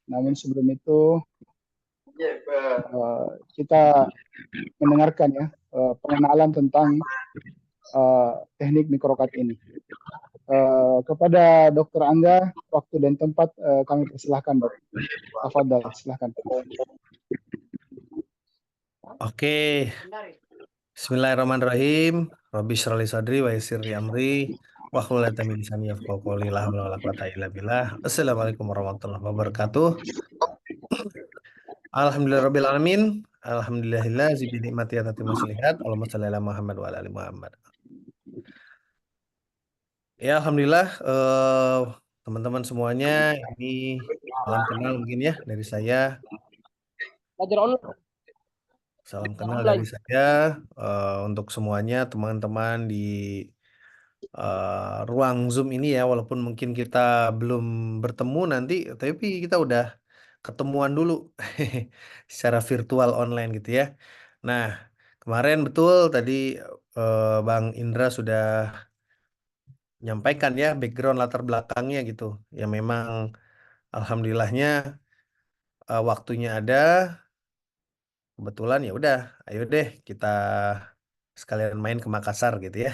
Namun sebelum itu kita mendengarkan ya pengenalan tentang teknik mikrokat ini. Kepada Dokter Angga, waktu dan tempat kami persilahkan, Dok. Tafadhal, silahkan. Oke, Bismillahirrahmanirrahim. Rabbi shrah li sadri wa yassir li amri wa hlul 'uqdatam min lisani yafqahu qawli. La haula wala quwwata illa billah. Assalamualaikum warahmatullahi wabarakatuh. Alhamdulillahirabbil alamin. Alhamdulillahilladzi bi ni'matihi tatimmu shalihat. Allahumma shalli ala Muhammad wa ala ali Muhammad. Ya, alhamdulillah teman-teman semuanya, ini salam kenal mungkin ya dari saya. Belajar online. Salam kenal dari saya untuk semuanya teman-teman di ruang Zoom ini ya, walaupun mungkin kita belum bertemu nanti, tapi kita udah ketemuan dulu secara virtual online gitu ya. Nah, kemarin betul tadi Bang Indra sudah menyampaikan ya background latar belakangnya gitu. Ya memang alhamdulillahnya waktunya ada, kebetulan ya udah, ayo deh kita sekalian main ke Makassar gitu ya.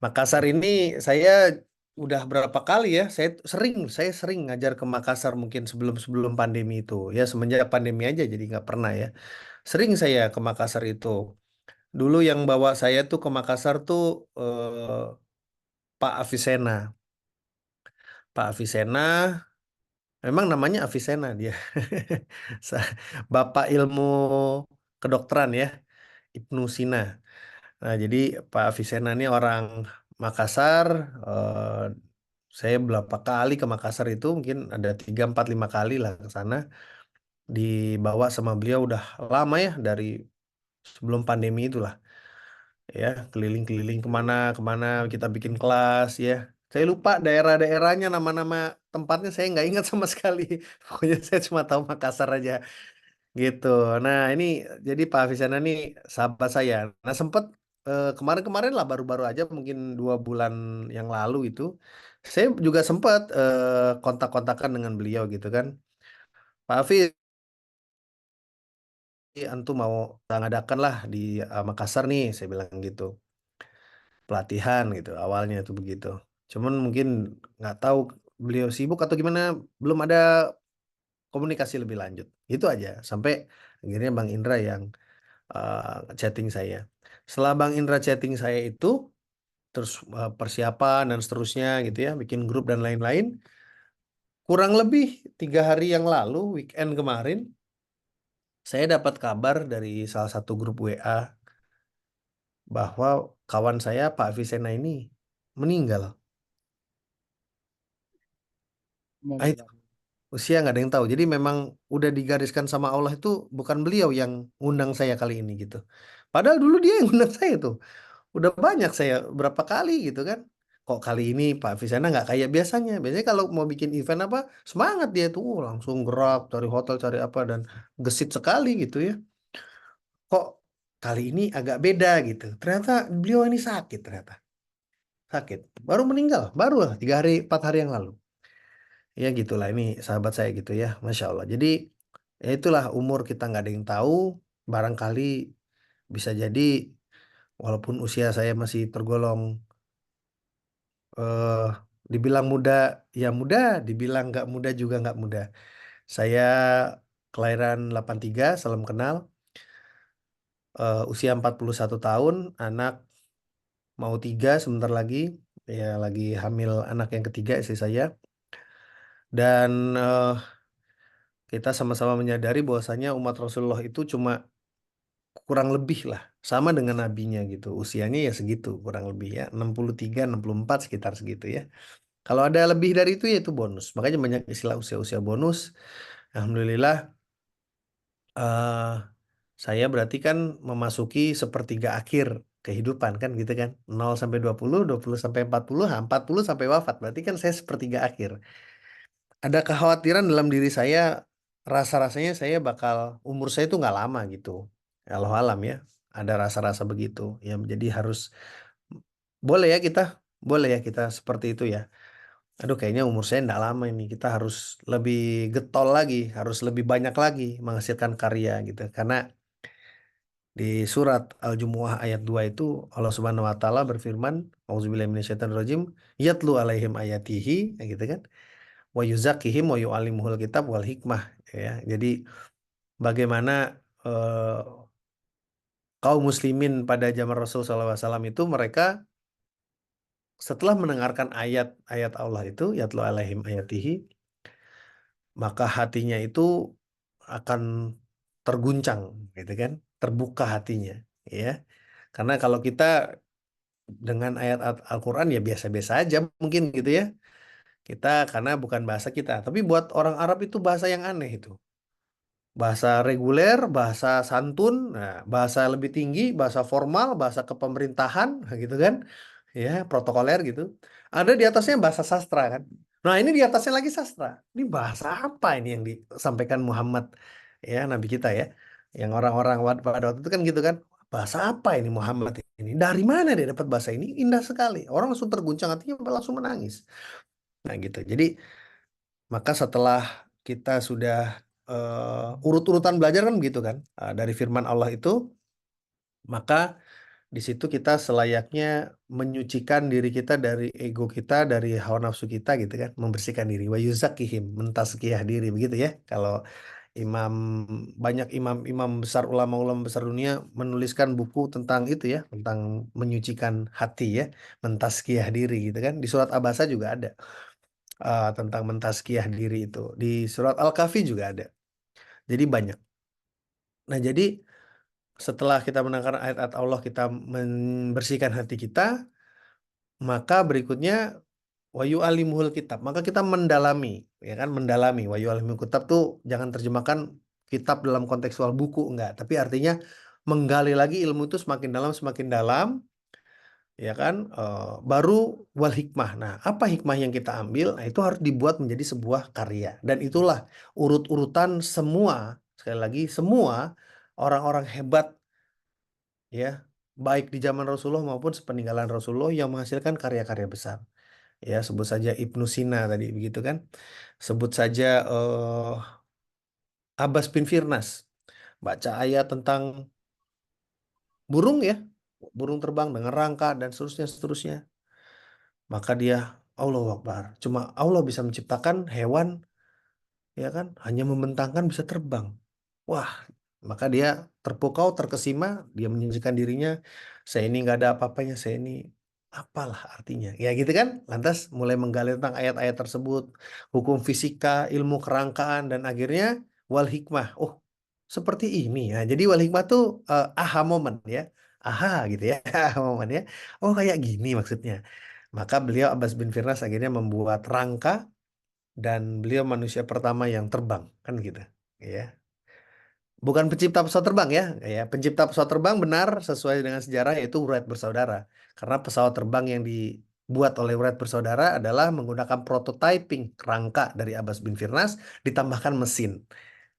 Makassar ini saya udah berapa kali ya, saya sering ngajar ke Makassar mungkin sebelum pandemi itu. Ya semenjak pandemi aja jadi nggak pernah ya. Sering saya ke Makassar itu. Dulu yang bawa saya tuh ke Makassar tuh Pak Avicenna. Pak Avicenna, memang namanya Avicenna dia. Sa- Bapak ilmu kedokteran ya, Ibnu Sina. Nah, jadi Pak Avicenna ini orang Makassar. eh, saya berapa kali ke Makassar itu mungkin ada 3, 4, 5 kali lah ke sana. Dibawa sama beliau udah lama ya dari sebelum pandemi itulah ya, keliling-keliling kemana kemana kita bikin kelas ya. Saya lupa daerah-daerahnya, nama-nama tempatnya saya nggak ingat sama sekali. Pokoknya saya cuma tahu Makassar aja gitu. Nah ini jadi Pak Afisana nih sahabat saya. Nah sempet kemarin-kemarin lah baru-baru aja mungkin 2 bulan yang lalu itu saya juga sempat kontak-kontakan dengan beliau gitu kan. Pak Hafiz, antum mau ngadakan lah di Makassar nih, saya bilang gitu. Pelatihan gitu awalnya itu begitu. Cuman mungkin nggak tahu beliau sibuk atau gimana, belum ada komunikasi lebih lanjut. Itu aja sampai akhirnya Bang Indra yang chatting saya. Setelah Bang Indra chatting saya itu, terus persiapan dan seterusnya gitu ya, bikin grup dan lain-lain. Kurang lebih 3 hari yang lalu, weekend kemarin, saya dapat kabar dari salah satu grup WA bahwa kawan saya Pak Avicenna ini meninggal. Ah, itu usia nggak ada yang tahu. Jadi memang udah digariskan sama Allah itu bukan beliau yang ngundang saya kali ini gitu. Padahal dulu dia yang ngundang saya tuh. Udah banyak saya berapa kali gitu kan. Kok kali ini Pak Fisana nggak kayak biasanya. Biasanya kalau mau bikin event apa, semangat dia tuh langsung gerak, cari hotel, cari apa, dan gesit sekali gitu ya. Kok kali ini agak beda gitu. Ternyata beliau ini sakit ternyata. Sakit. Baru meninggal, baru lah 3 hari, 4 hari yang lalu. Ya gitulah ini sahabat saya gitu ya. Masya Allah. Jadi ya itulah umur kita nggak ada yang tahu. Barangkali bisa jadi walaupun usia saya masih tergolong eh dibilang muda ya muda, dibilang nggak muda juga nggak muda. Saya kelahiran 83, salam kenal. Usia 41 tahun, anak mau 3 sebentar lagi. Ya lagi hamil anak yang ketiga istri saya. Dan kita sama-sama menyadari bahwasanya umat Rasulullah itu cuma kurang lebih lah sama dengan nabinya gitu. Usianya ya segitu kurang lebih ya 63, 64 sekitar segitu ya. Kalau ada lebih dari itu ya itu bonus. Makanya banyak istilah usia-usia bonus. Alhamdulillah eh saya berarti kan memasuki sepertiga akhir kehidupan kan gitu kan. 0 sampai 20, 20 sampai 40, 40 sampai wafat. Berarti kan saya sepertiga akhir. Ada kekhawatiran dalam diri saya, rasa-rasanya saya bakal umur saya itu nggak lama gitu. Allah alam ya. Ada rasa-rasa begitu. Ya jadi harus boleh ya kita seperti itu ya. Aduh, kayaknya umur saya nggak lama ini. Kita harus lebih getol lagi, harus lebih banyak lagi menghasilkan karya gitu. Karena di surat Al-Jumu'ah ayat 2 itu Allah Subhanahu wa taala berfirman, Auzubillahi minasyaitonirrajim, yatlu alaihim ayatihi, ya gitu kan. Wa yuzakkihim wa yu'allimuhul kitab wal hikmah, ya. Jadi bagaimana eh, kaum muslimin pada zaman Rasul SAW itu mereka setelah mendengarkan ayat-ayat Allah itu, yatlu alaihim ayatihi, maka hatinya itu akan terguncang gitu kan, terbuka hatinya, ya. Karena kalau kita dengan ayat Al-Quran ya biasa-biasa aja mungkin gitu ya. Kita karena bukan bahasa kita, tapi buat orang Arab itu bahasa yang aneh itu. Bahasa reguler, bahasa santun, nah, bahasa lebih tinggi, bahasa formal, bahasa kepemerintahan gitu kan. Ya, protokoler gitu. Ada di atasnya bahasa sastra kan. Nah, ini di atasnya lagi sastra. Ini bahasa apa ini yang disampaikan Muhammad, ya, Nabi kita ya. Yang orang-orang pada waktu itu kan gitu kan. Bahasa apa ini Muhammad ini? Dari mana dia dapat bahasa ini? Indah sekali. Orang langsung terguncang hatinya, langsung menangis. Nah, gitu. Jadi, maka setelah kita sudah urut-urutan belajar kan gitu kan, dari firman Allah itu, maka di situ kita selayaknya menyucikan diri kita dari ego kita, dari hawa nafsu kita gitu kan, membersihkan diri. Wa yuzakihim, mentazkiyah diri begitu ya. Kalau imam banyak imam-imam besar, ulama-ulama besar dunia menuliskan buku tentang itu ya, tentang menyucikan hati ya, mentazkiyah diri gitu kan. Di surat Abasa juga ada tentang mentazkiyah diri itu. Di surat Al-Kahfi juga ada. Jadi banyak. Nah, jadi setelah kita mendengar ayat-ayat Allah, kita membersihkan hati kita, maka berikutnya wayu alimul kitab. Maka kita mendalami, ya kan, mendalami. Wayu alimul kitab tuh jangan terjemahkan kitab dalam kontekstual buku, enggak. Tapi artinya menggali lagi ilmu itu semakin dalam, ya kan. Baru wal hikmah. Nah, apa hikmah yang kita ambil? Nah, itu harus dibuat menjadi sebuah karya. Dan itulah urut-urutan semua, sekali lagi, semua orang-orang hebat ya, baik di zaman Rasulullah maupun sepeninggalan Rasulullah yang menghasilkan karya-karya besar. Ya, sebut saja Ibnu Sina tadi begitu kan. Sebut saja Abbas bin Firnas. Baca ayat tentang burung ya, burung terbang dengan rangka dan seterusnya seterusnya. Maka dia Allahu Akbar. Cuma Allah bisa menciptakan hewan ya kan, hanya membentangkan bisa terbang. Wah, maka dia terpukau, terkesima, dia menyanyikan dirinya, saya ini nggak ada apa-apanya, saya ini apalah artinya. Ya gitu kan, lantas mulai menggali tentang ayat-ayat tersebut, hukum fisika, ilmu kerangkaan, dan akhirnya wal hikmah. Oh, seperti ini ya. Jadi wal hikmah tuh aha moment ya. Aha gitu ya, aha moment ya. Oh, kayak gini maksudnya. Maka beliau Abbas bin Firnas akhirnya membuat rangka dan beliau manusia pertama yang terbang kan gitu ya. Bukan pencipta pesawat terbang ya, ya pencipta pesawat terbang benar sesuai dengan sejarah yaitu Wright bersaudara. Karena pesawat terbang yang dibuat oleh Wright bersaudara adalah menggunakan prototyping rangka dari Abbas bin Firnas ditambahkan mesin.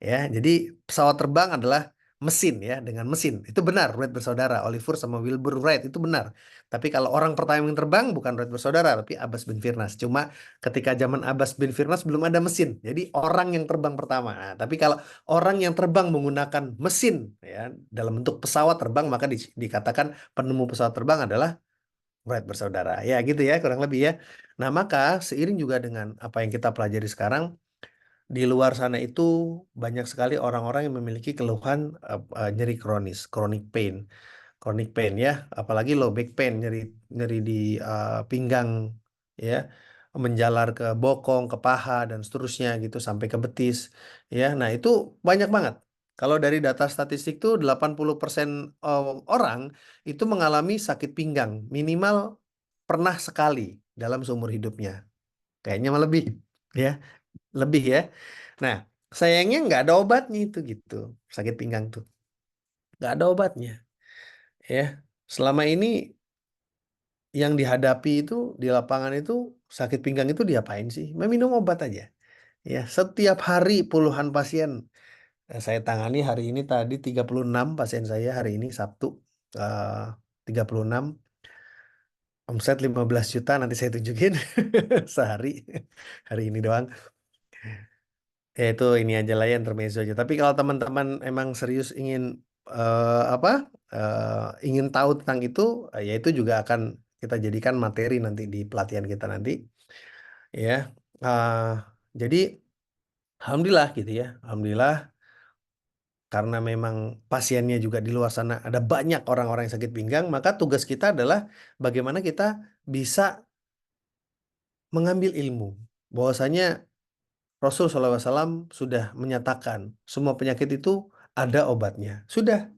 Ya, jadi pesawat terbang adalah mesin ya, dengan mesin. Itu benar Wright bersaudara, Oliver sama Wilbur Wright itu benar. Tapi kalau orang pertama yang terbang bukan Wright bersaudara tapi Abbas bin Firnas. Cuma ketika zaman Abbas bin Firnas belum ada mesin. Jadi orang yang terbang pertama. Nah, tapi kalau orang yang terbang menggunakan mesin ya dalam bentuk pesawat terbang maka dikatakan penemu pesawat terbang adalah Wright bersaudara. Ya gitu ya kurang lebih ya. Nah, maka seiring juga dengan apa yang kita pelajari sekarang di luar sana itu banyak sekali orang-orang yang memiliki keluhan nyeri kronis, chronic pain ya, apalagi low back pain, nyeri nyeri di pinggang ya, menjalar ke bokong, ke paha dan seterusnya gitu sampai ke betis ya. Nah, itu banyak banget. Kalau dari data statistik tuh 80% orang itu mengalami sakit pinggang minimal pernah sekali dalam seumur hidupnya. Kayaknya malah lebih ya, lebih ya. Nah, sayangnya nggak ada obatnya itu gitu. Sakit pinggang tuh nggak ada obatnya ya. Selama ini yang dihadapi itu di lapangan itu sakit pinggang itu diapain sih? Meminum obat aja. Ya, setiap hari puluhan pasien saya tangani hari ini tadi 36 pasien saya hari ini Sabtu 36 Omset 15 juta nanti saya tunjukin sehari. Hari ini doang. Ya itu ini aja lah ya intermezzo aja. Tapi kalau teman-teman emang serius ingin apa ingin tahu tentang itu, ya itu juga akan kita jadikan materi nanti di pelatihan kita nanti. Ya, jadi alhamdulillah gitu ya. Alhamdulillah karena memang pasiennya juga di luar sana ada banyak orang-orang yang sakit pinggang, maka tugas kita adalah bagaimana kita bisa mengambil ilmu. Bahwasanya Rasul SAW sudah menyatakan semua penyakit itu ada obatnya. Sudah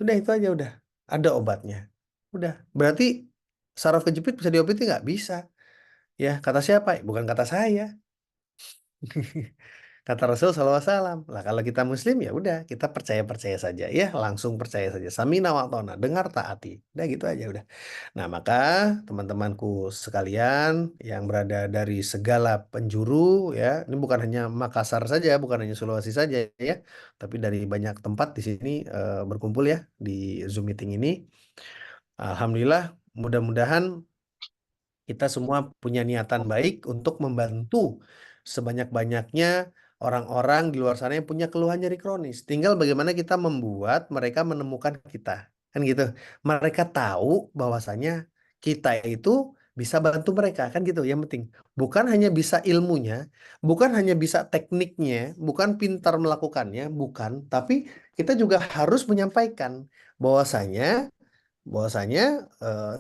itu aja udah. Ada obatnya. Udah. Berarti saraf kejepit bisa diobati nggak? Bisa. Ya, kata siapa? Bukan kata saya. Kata Rasul SAW. Lah kalau kita Muslim ya udah kita percaya saja ya, langsung percaya saja. Samina wa ta'na, dengar taati. Udah gitu aja udah. Nah maka teman-temanku sekalian yang berada dari segala penjuru ya, ini bukan hanya Makassar saja, bukan hanya Sulawesi saja ya, tapi dari banyak tempat di sini berkumpul ya di Zoom meeting ini. Alhamdulillah, mudah-mudahan kita semua punya niatan baik untuk membantu sebanyak-banyaknya orang-orang di luar sana yang punya keluhan nyeri kronis. Tinggal bagaimana kita membuat mereka menemukan kita. Kan gitu. Mereka tahu bahwasanya kita itu bisa bantu mereka. Kan gitu yang penting. Bukan hanya bisa ilmunya, bukan hanya bisa tekniknya, bukan pintar melakukannya, bukan. Tapi kita juga harus menyampaikan bahwasanya bahwasanya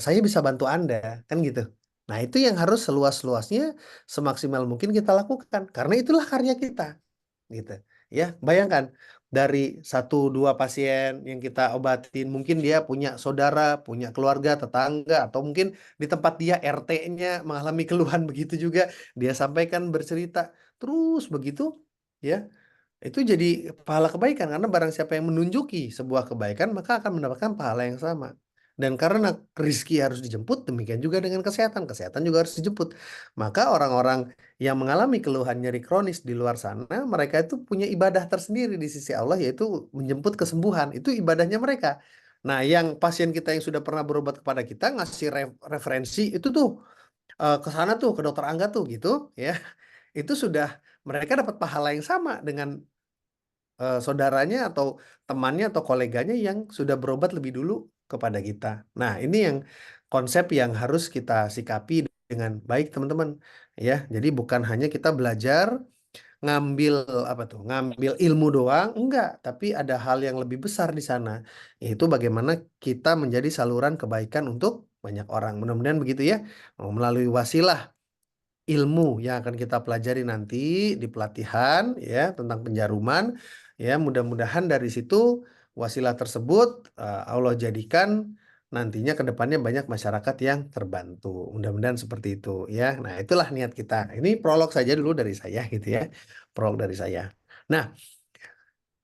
saya bisa bantu Anda, kan gitu. Nah, itu yang harus seluas-luasnya, semaksimal mungkin kita lakukan, karena itulah karya kita, gitu. Ya, bayangkan dari satu dua pasien yang kita obatin, mungkin dia punya saudara, punya keluarga, tetangga, atau mungkin di tempat dia RT-nya mengalami keluhan begitu juga, dia sampaikan bercerita, terus begitu, ya. Itu jadi pahala kebaikan karena barang siapa yang menunjuki sebuah kebaikan maka akan mendapatkan pahala yang sama. Dan karena rezeki harus dijemput, demikian juga dengan kesehatan. Kesehatan juga harus dijemput. Maka orang-orang yang mengalami keluhan nyeri kronis di luar sana, mereka itu punya ibadah tersendiri di sisi Allah, yaitu menjemput kesembuhan. Itu ibadahnya mereka. Nah, yang pasien kita yang sudah pernah berobat kepada kita ngasih referensi itu tuh ke sana tuh ke dokter Angga tuh gitu ya. Itu sudah mereka dapat pahala yang sama dengan saudaranya atau temannya atau koleganya yang sudah berobat lebih dulu kepada kita. Nah, ini yang konsep yang harus kita sikapi dengan baik, teman-teman. Ya, jadi bukan hanya kita belajar ngambil apa tuh, ngambil ilmu doang, enggak, tapi ada hal yang lebih besar di sana, yaitu bagaimana kita menjadi saluran kebaikan untuk banyak orang. Mudah-mudahan begitu ya, melalui wasilah ilmu yang akan kita pelajari nanti di pelatihan ya tentang penjaruman ya mudah-mudahan dari situ wasilah tersebut Allah jadikan nantinya ke depannya banyak masyarakat yang terbantu. Mudah-mudahan seperti itu ya. Nah, itulah niat kita. Ini prolog saja dulu dari saya gitu ya. Prolog dari saya. Nah,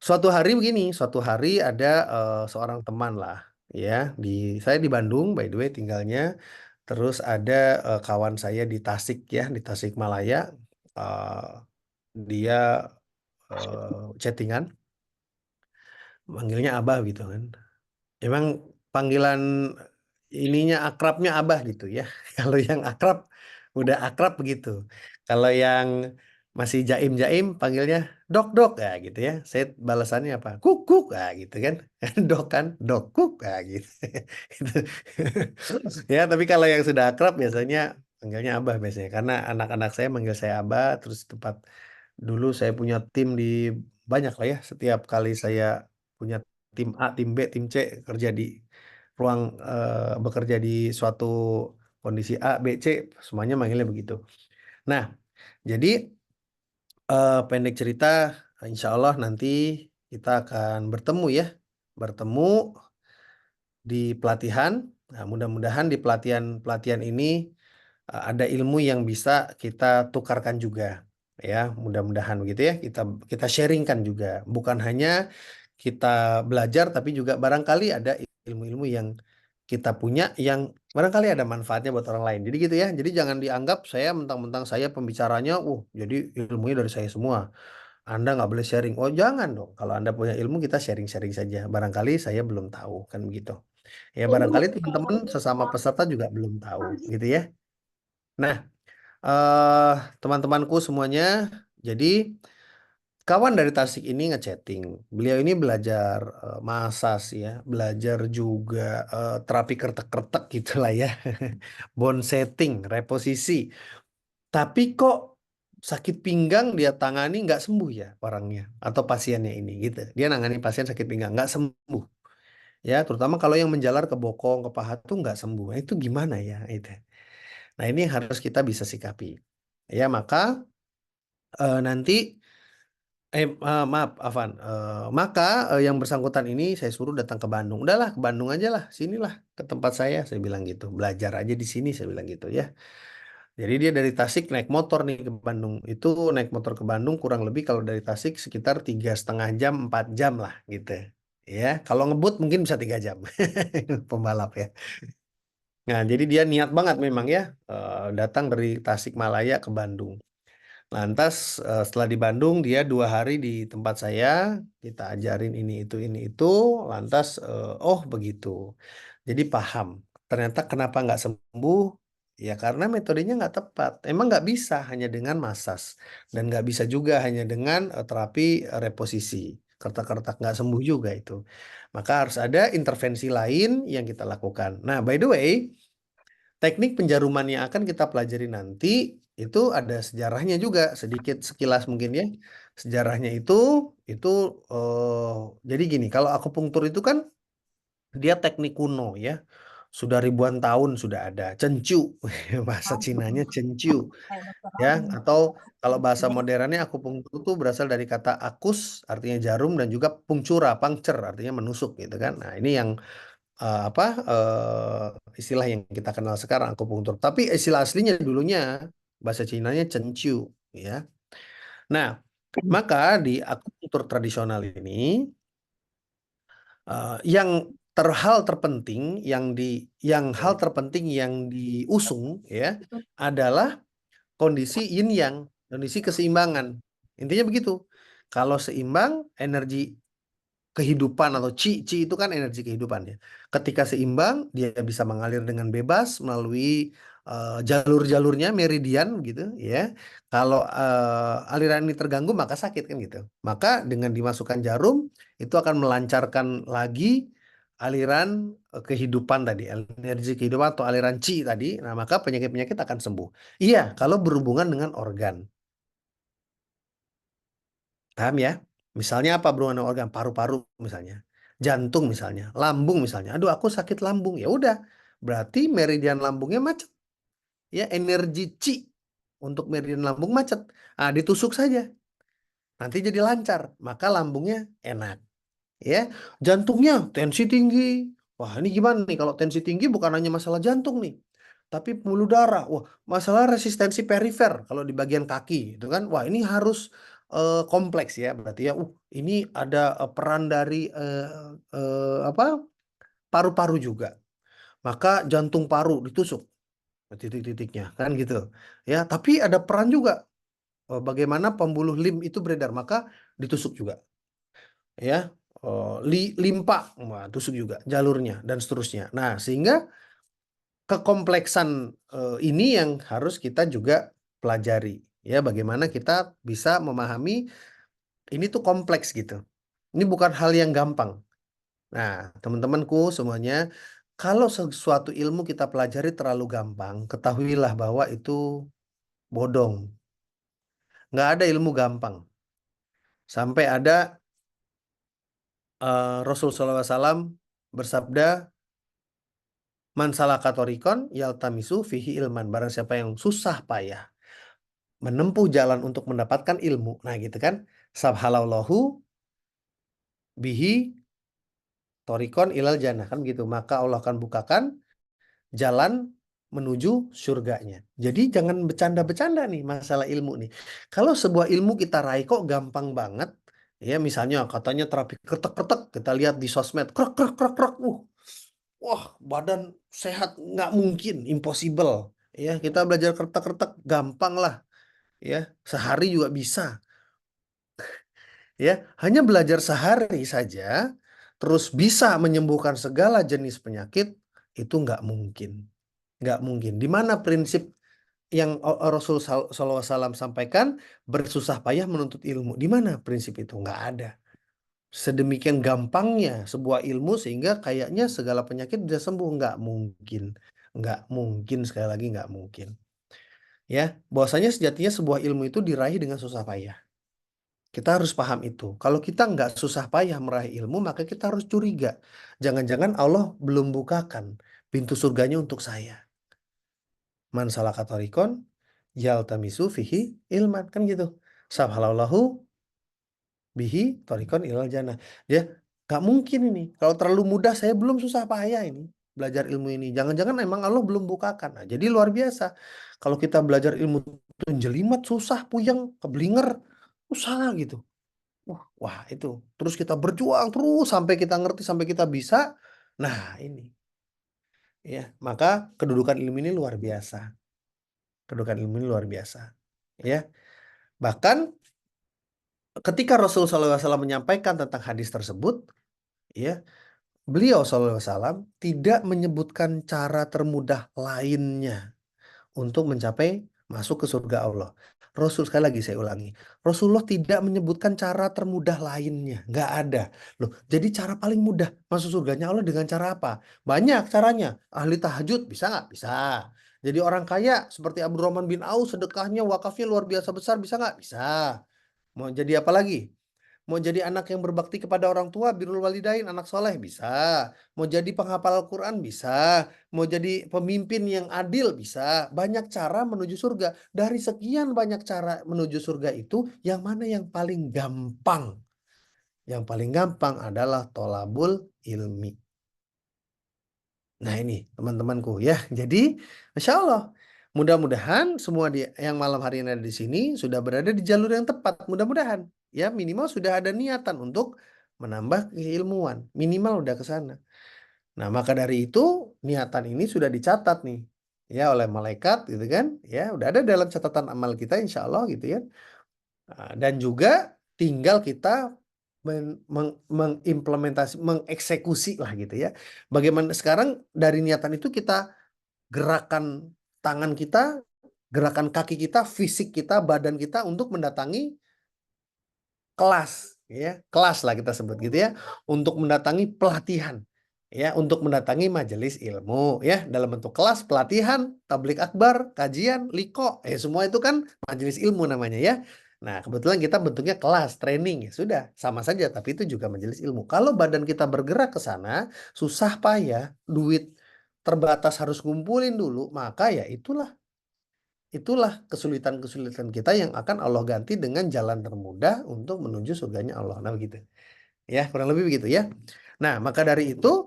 suatu hari begini, suatu hari ada seorang teman lah ya di saya di Bandung by the way tinggalnya. Terus ada kawan saya di Tasik ya, di Tasikmalaya. Eh, dia chattingan, manggilnya Abah gitu kan. Emang panggilan ininya akrabnya Abah gitu ya. Kalau yang akrab udah akrab begitu. Kalau yang masih jaim-jaim panggilnya dok dok ya gitu ya. Saya balasannya apa? Kuk kuk ya gitu kan. Dok kan, dok kuk ya gitu. Gitu. Ya, tapi kalau yang sudah akrab biasanya panggilnya Abah biasanya karena anak-anak saya manggil saya Abah terus tempat dulu saya punya tim di banyak lah ya. Setiap kali saya punya tim A, tim B, tim C kerja di ruang bekerja di suatu kondisi A, B, C, semuanya manggilnya begitu. Nah, jadi pendek cerita, insya Allah nanti kita akan bertemu ya, bertemu di pelatihan. Nah, mudah-mudahan di pelatihan ini ada ilmu yang bisa kita tukarkan juga ya mudah-mudahan begitu ya kita sharingkan juga bukan hanya kita belajar tapi juga barangkali ada ilmu-ilmu yang kita punya yang barangkali ada manfaatnya buat orang lain jadi gitu ya jadi jangan dianggap saya mentang-mentang saya pembicaranya jadi ilmunya dari saya semua Anda nggak boleh sharing. Oh jangan dong. Kalau Anda punya ilmu kita sharing-sharing saja. Barangkali saya belum tahu kan begitu. Ya barangkali teman-teman sesama peserta juga belum tahu gitu ya. Nah, eh teman-temanku semuanya, jadi kawan dari Tasik ini ngechatting. Beliau ini belajar massas ya, belajar juga terapi kretek-kretek gitulah ya. Bone setting, reposisi. Tapi kok sakit pinggang dia tangani nggak sembuh ya orangnya atau pasiennya ini gitu. Dia nangani pasien sakit pinggang nggak sembuh. Ya, terutama kalau yang menjalar ke bokong, ke paha tuh nggak sembuh. Nah, itu gimana ya itu. Nah, ini yang harus kita bisa sikapi. Ya, maka nanti maaf Afan. Maka yang bersangkutan ini saya suruh datang ke Bandung. Udahlah ke Bandung aja lah, sinilah ke tempat saya bilang gitu. Belajar aja di sini saya bilang gitu ya. Jadi dia dari Tasik naik motor nih ke Bandung. Itu naik motor ke Bandung kurang lebih kalau dari Tasik sekitar 3,5 jam, 4 jam lah gitu. Ya, kalau ngebut mungkin bisa 3 jam. Pembalap ya. Nah, jadi dia niat banget memang ya datang dari Tasikmalaya ke Bandung. Lantas setelah di Bandung dia 2 hari di tempat saya, kita ajarin ini itu. Lantas oh begitu. Jadi paham. Ternyata kenapa nggak sembuh? Ya karena metodenya nggak tepat. Emang nggak bisa hanya dengan massas dan nggak bisa juga hanya dengan terapi reposisi. Kertak-kertak nggak sembuh juga itu. Maka harus ada intervensi lain yang kita lakukan. Nah, by the way, teknik penjaruman yang akan kita pelajari nanti itu ada sejarahnya juga sedikit sekilas mungkin ya. Sejarahnya itu eh, jadi gini, kalau akupunktur itu kan dia teknik kuno ya. Sudah ribuan tahun sudah ada. Cenciu, bahasa Cinanya cenciu ya, atau kalau bahasa modernnya akupunktur itu berasal dari kata akus artinya jarum dan juga punctura, puncture artinya menusuk gitu kan. Nah, ini yang apa istilah yang kita kenal sekarang akupunktur. Tapi istilah aslinya dulunya bahasa Cinanya cenciu ya. Nah, maka di akupunktur tradisional ini yang hal terpenting hal terpenting yang diusung ya adalah kondisi yin yang, kondisi keseimbangan. Intinya begitu. Kalau seimbang energi kehidupan atau chi itu kan energi kehidupan ya. Ketika seimbang dia bisa mengalir dengan bebas melalui jalur-jalurnya meridian gitu ya. Kalau aliran ini terganggu maka sakit kan gitu. Maka dengan dimasukkan jarum itu akan melancarkan lagi aliran kehidupan tadi, energi kehidupan atau aliran chi tadi. Nah, maka penyakit-penyakit akan sembuh. Iya, kalau berhubungan dengan organ. Paham ya? Misalnya apa berhubungan dengan organ? Paru-paru misalnya. Jantung misalnya. Lambung misalnya. Aduh aku sakit lambung. Ya udah. Berarti meridian lambungnya macet. Ya energi chi untuk meridian lambung macet. Ah, ditusuk saja. Nanti jadi lancar. Maka lambungnya enak. Ya, jantungnya tensi tinggi. Wah, ini gimana nih kalau tensi tinggi bukan hanya masalah jantung nih, tapi pembuluh darah. Wah, masalah resistensi perifer kalau di bagian kaki itu kan. Wah, ini harus kompleks ya berarti ya. Ini ada peran dari apa? Paru-paru juga. Maka jantung paru ditusuk titik-titiknya kan gitu. Ya, tapi ada peran juga bagaimana pembuluh lim itu beredar, maka ditusuk juga ya. Limpa wah, tusuk juga jalurnya dan seterusnya. Nah, sehingga kekompleksan ini yang harus kita juga pelajari ya, bagaimana kita bisa memahami ini tuh kompleks gitu. Ini bukan hal yang gampang. Nah, teman-temanku semuanya, kalau sesuatu ilmu kita pelajari terlalu gampang, ketahuilah bahwa itu bodong. Nggak ada ilmu gampang. Sampai ada Rasul SAW bersabda, Man salaka thoriqan yaltamisu fihi ilman. Barang siapa yang susah payah menempuh jalan untuk mendapatkan ilmu. Nah gitu kan. Sabhalallahu bihi thoriqan ilal jannah. Kan gitu. Maka Allah akan bukakan jalan menuju surganya. Jadi jangan bercanda-bercanda nih masalah ilmu nih. Kalau sebuah ilmu kita raih kok gampang banget. Ya misalnya katanya terapi kretek-kretek. Kita lihat di sosmed. Krek, krek, krek, krek. Wah, badan sehat nggak mungkin, impossible. Ya, kita belajar kertak-kertak gampang lah, ya. Sehari juga bisa. Ya, hanya belajar sehari saja, terus bisa menyembuhkan segala jenis penyakit, itu nggak mungkin. Nggak mungkin. Di mana prinsip yang Rasul SAW sampaikan, bersusah payah menuntut ilmu? Di mana prinsip itu? Nggak ada. Sedemikian gampangnya sebuah ilmu sehingga kayaknya segala penyakit bisa sembuh. Nggak mungkin. Nggak mungkin, sekali lagi nggak mungkin. Ya, bahwasanya sejatinya sebuah ilmu itu diraih dengan susah payah. Kita harus paham itu. Kalau kita nggak susah payah meraih ilmu, maka kita harus curiga. Jangan-jangan Allah belum bukakan pintu surganya untuk saya. Man salaka tariqon yaltamisu fihi ilman. Kan gitu. Sabhalallahu bihi tariqon ilal jannah. Dia nggak mungkin ini. Kalau terlalu mudah, saya belum susah payah ini. Belajar ilmu ini. Jangan-jangan emang Allah belum bukakan. Nah, jadi luar biasa. Kalau kita belajar ilmu itu jelimet, susah, puyeng, keblinger, susah gitu. Wah, itu. Terus kita berjuang terus sampai kita ngerti, sampai kita bisa. Nah, ini. Ya, maka kedudukan ilmu ini luar biasa. Kedudukan ilmu ini luar biasa. Ya, bahkan ketika Rasulullah SAW menyampaikan tentang hadis tersebut, ya, beliau SAW tidak menyebutkan cara termudah lainnya untuk mencapai masuk ke surga Allah. Sekali lagi saya ulangi, Rasulullah tidak menyebutkan cara termudah lainnya, nggak ada. Loh, jadi cara paling mudah masuk surganya Allah dengan cara apa? Banyak caranya. Ahli tahajud bisa nggak? Bisa. Jadi orang kaya seperti Abdurrahman bin Auf, sedekahnya, wakafnya luar biasa besar, bisa nggak? Bisa. Mau jadi apa lagi? Mau jadi anak yang berbakti kepada orang tua, birrul walidain, anak soleh, bisa. Mau jadi penghafal Al-Quran, bisa. Mau jadi pemimpin yang adil, bisa. Banyak cara menuju surga. Dari sekian banyak cara menuju surga itu, yang mana yang paling gampang? Yang paling gampang adalah tolabul ilmi. Nah ini teman-temanku ya. Jadi Masya Allah. Mudah-mudahan semua yang malam hari ini ada di sini sudah berada di jalur yang tepat. Mudah-mudahan. Ya minimal sudah ada niatan untuk menambah keilmuan. Minimal udah ke sana. Nah maka dari itu niatan ini sudah dicatat nih. Ya oleh malaikat gitu kan. Ya udah ada dalam catatan amal kita insya Allah gitu ya. Nah, dan juga tinggal kita mengimplementasi, mengeksekusi lah gitu ya. Bagaimana sekarang dari niatan itu kita gerakan tangan kita, gerakan kaki kita, fisik kita, badan kita untuk mendatangi kelas, ya, kelas lah kita sebut gitu ya, untuk mendatangi pelatihan, ya, untuk mendatangi majelis ilmu, ya, dalam bentuk kelas, pelatihan, tablik akbar, kajian, liko, semua itu kan majelis ilmu namanya ya. Nah, kebetulan kita bentuknya kelas, training, ya sudah, sama saja, tapi itu juga majelis ilmu. Kalau badan kita bergerak ke sana, susah payah, duit terbatas harus kumpulin dulu, maka ya itulah kesulitan-kesulitan kita yang akan Allah ganti dengan jalan termudah untuk menuju surganya Allah. Nah, begitu. Ya, kurang lebih begitu ya. Nah, maka dari itu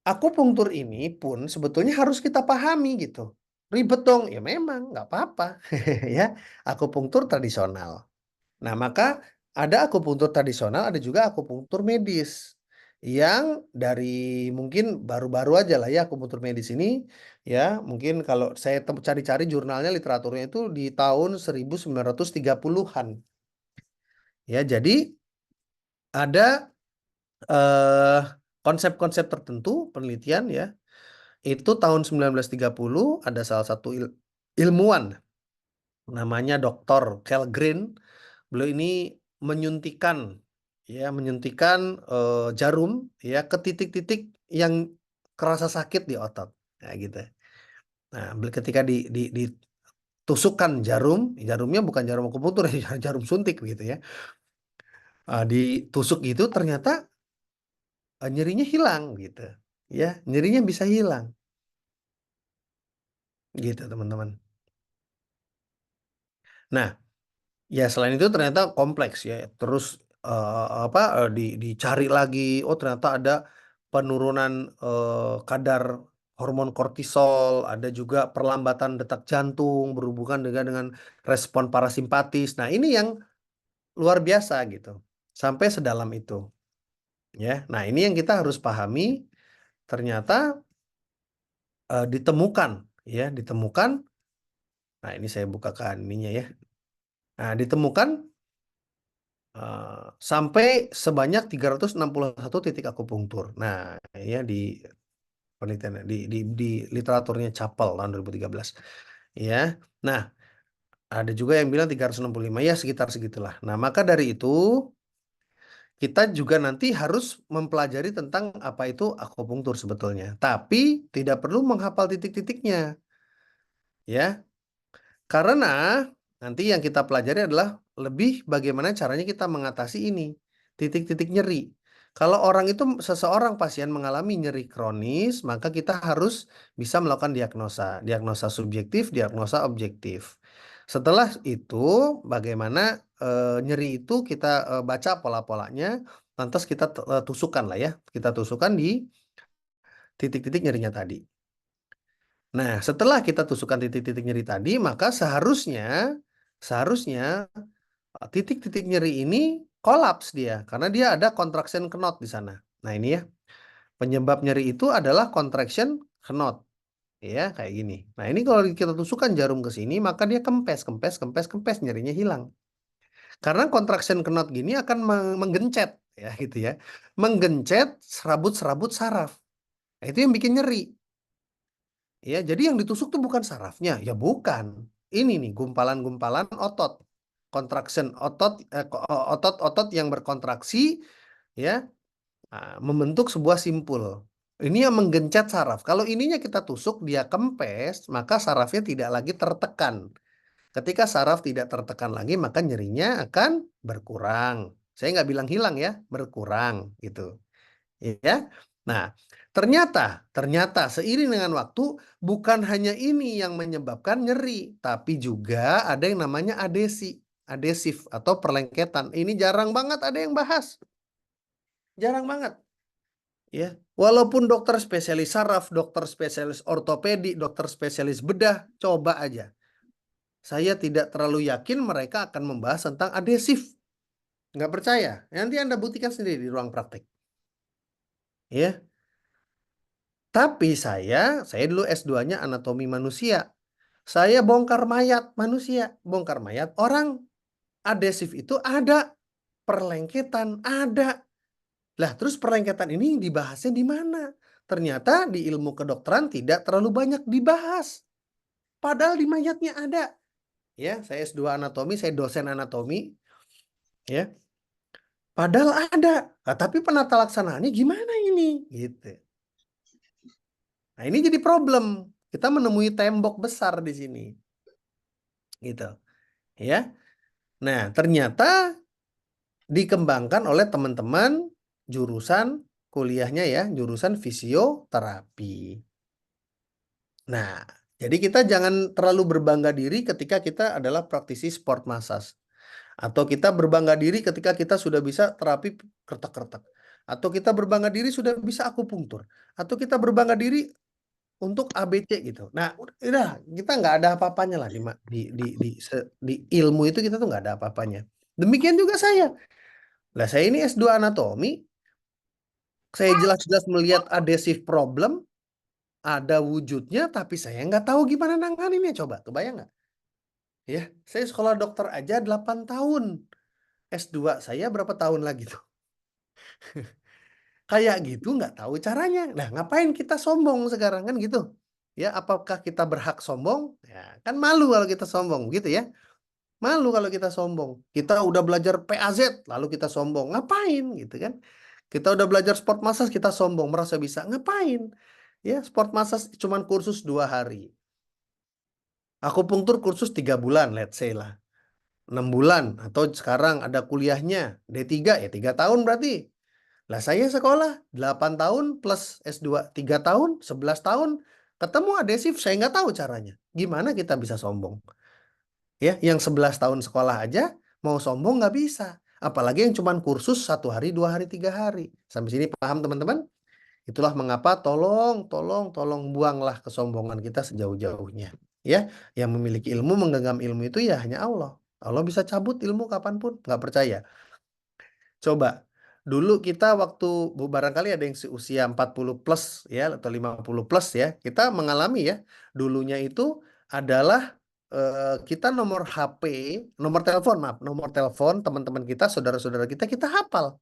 akupunktur ini pun sebetulnya harus kita pahami gitu. Ribet dong, ya memang nggak apa-apa ya. Akupunktur tradisional. Nah, maka ada akupunktur tradisional, ada juga akupunktur medis yang dari mungkin baru-baru aja lah ya akupunktur medis ini ya. Mungkin kalau saya cari-cari jurnalnya, literaturnya itu di tahun 1930-an. Ya, jadi ada eh, konsep-konsep tertentu penelitian ya. Itu tahun 1930 ada salah satu ilmuwan namanya Dr. Kellgren. Beliau ini menyuntikan menyuntikan jarum ya ke titik-titik yang kerasa sakit di otot. Nah, gitu. Nah, ketika ditusukkan jarumnya bukan jarum akupunktur, jarum suntik gitu ya. Ditusuk gitu ternyata nyerinya hilang gitu. Ya, nyerinya bisa hilang. Gitu, teman-teman. Nah, ya selain itu ternyata kompleks ya. Terus dicari lagi, oh ternyata ada penurunan kadar hormon kortisol, ada juga perlambatan detak jantung berhubungan dengan respon parasimpatis. Nah, ini yang luar biasa gitu. Sampai sedalam itu. Ya. Nah, ini yang kita harus pahami, ternyata ditemukan ditemukan. Nah, ini saya bukakan ininya ya. Nah, ditemukan sampai sebanyak 361 titik akupunktur. Nah, ya di penelitian di literaturnya Chappell tahun 2013. Ya. Nah, ada juga yang bilang 365, ya sekitar segitulah. Nah, maka dari itu kita juga nanti harus mempelajari tentang apa itu akupunktur sebetulnya. Tapi tidak perlu menghafal titik-titiknya, ya. Karena nanti yang kita pelajari adalah lebih bagaimana caranya kita mengatasi ini, titik-titik nyeri. Kalau orang itu, seseorang pasien mengalami nyeri kronis, maka kita harus bisa melakukan diagnosa. Diagnosa subjektif, diagnosa objektif. Setelah itu, bagaimana nyeri itu kita baca pola-polanya, lantas kita tusukkan lah ya. Kita tusukkan di titik-titik nyerinya tadi. Nah, setelah kita tusukkan titik-titik nyeri tadi, maka seharusnya titik-titik nyeri ini kolaps dia karena dia ada contraction knot di sana. Nah, ini ya. Penyebab nyeri itu adalah contraction knot. Ya, kayak gini. Nah, ini kalau kita tusukkan jarum ke sini, maka dia kempes, nyerinya hilang. Karena contraction knot gini akan menggencet ya gitu ya. Menggencet serabut-serabut saraf. Nah, itu yang bikin nyeri. Ya, jadi yang ditusuk tuh bukan sarafnya, ya bukan. Ini nih gumpalan-gumpalan otot, contraction otot-otot yang berkontraksi, ya, membentuk sebuah simpul. Ini yang menggencet saraf. Kalau ininya kita tusuk, dia kempes, maka sarafnya tidak lagi tertekan. Ketika saraf tidak tertekan lagi, maka nyerinya akan berkurang. Saya nggak bilang hilang ya, berkurang gitu. Ya. Nah, ternyata seiring dengan waktu bukan hanya ini yang menyebabkan nyeri, tapi juga ada yang namanya adesif atau perlengketan. Ini jarang banget ada yang bahas. Jarang banget. Ya, walaupun dokter spesialis saraf, dokter spesialis ortopedi, dokter spesialis bedah, coba aja. Saya tidak terlalu yakin mereka akan membahas tentang adesif. Nggak percaya? Nanti Anda buktikan sendiri di ruang praktek. Ya. Tapi saya dulu S2-nya anatomi manusia. Saya bongkar mayat manusia, bongkar mayat orang. Adesif itu ada, perlengketan ada. Lah, terus perlengketan ini dibahasnya di mana? Ternyata di ilmu kedokteran tidak terlalu banyak dibahas. Padahal di mayatnya ada. Ya, saya S2 anatomi, saya dosen anatomi. Ya. Padahal ada. Nah, tapi penata laksanaannya gimana ini? Gitu. Nah, ini jadi problem. Kita menemui tembok besar di sini. Gitu. Ya. Nah, ternyata dikembangkan oleh teman-teman jurusan kuliahnya ya, jurusan fisioterapi. Nah, jadi kita jangan terlalu berbangga diri ketika kita adalah praktisi sport massage. Atau kita berbangga diri ketika kita sudah bisa terapi kretek-kretek. Atau kita berbangga diri sudah bisa akupunktur. Atau kita berbangga diri untuk ABC gitu. Nah, udah kita nggak ada apa-apanya lah di ilmu itu, kita tuh nggak ada apa-apanya. Demikian juga saya. Lah, saya ini S2 anatomi, saya jelas-jelas melihat adhesive problem, ada wujudnya, tapi saya nggak tahu gimana nanganinnya. Coba, kebayang nggak? Ya, saya sekolah dokter aja 8 tahun. S2 saya berapa tahun lagi tuh? Kayak gitu nggak tahu caranya. Nah, ngapain kita sombong sekarang kan gitu? Ya, apakah kita berhak sombong? Ya, kan malu kalau kita sombong gitu ya. Malu kalau kita sombong. Kita udah belajar PAZ lalu kita sombong. Ngapain gitu kan? Kita udah belajar sport massage kita sombong, merasa bisa. Ngapain? Ya, sport massage cuman kursus 2 hari. Akupunktur kursus 3 bulan, let's say lah. 6 bulan. Atau sekarang ada kuliahnya D3 ya 3 tahun berarti. Lah, saya sekolah 8 tahun plus S2 3 tahun, 11 tahun. Ketemu adhesif, saya nggak tahu caranya. Gimana kita bisa sombong? Ya, yang 11 tahun sekolah aja mau sombong nggak bisa. Apalagi yang cuman kursus 1 hari, 2 hari, 3 hari. Sampai sini paham teman-teman? Itulah mengapa tolong buanglah kesombongan kita sejauh-jauhnya. Ya, yang memiliki ilmu, menggenggam ilmu itu ya hanya Allah. Allah bisa cabut ilmu kapanpun. Nggak percaya? Coba. Dulu kita waktu barangkali ada yang seusia 40 plus ya atau 50 plus ya. Kita mengalami ya. Dulunya itu adalah kita nomor HP, nomor telepon, maaf, nomor telepon teman-teman kita, saudara-saudara kita, kita hafal.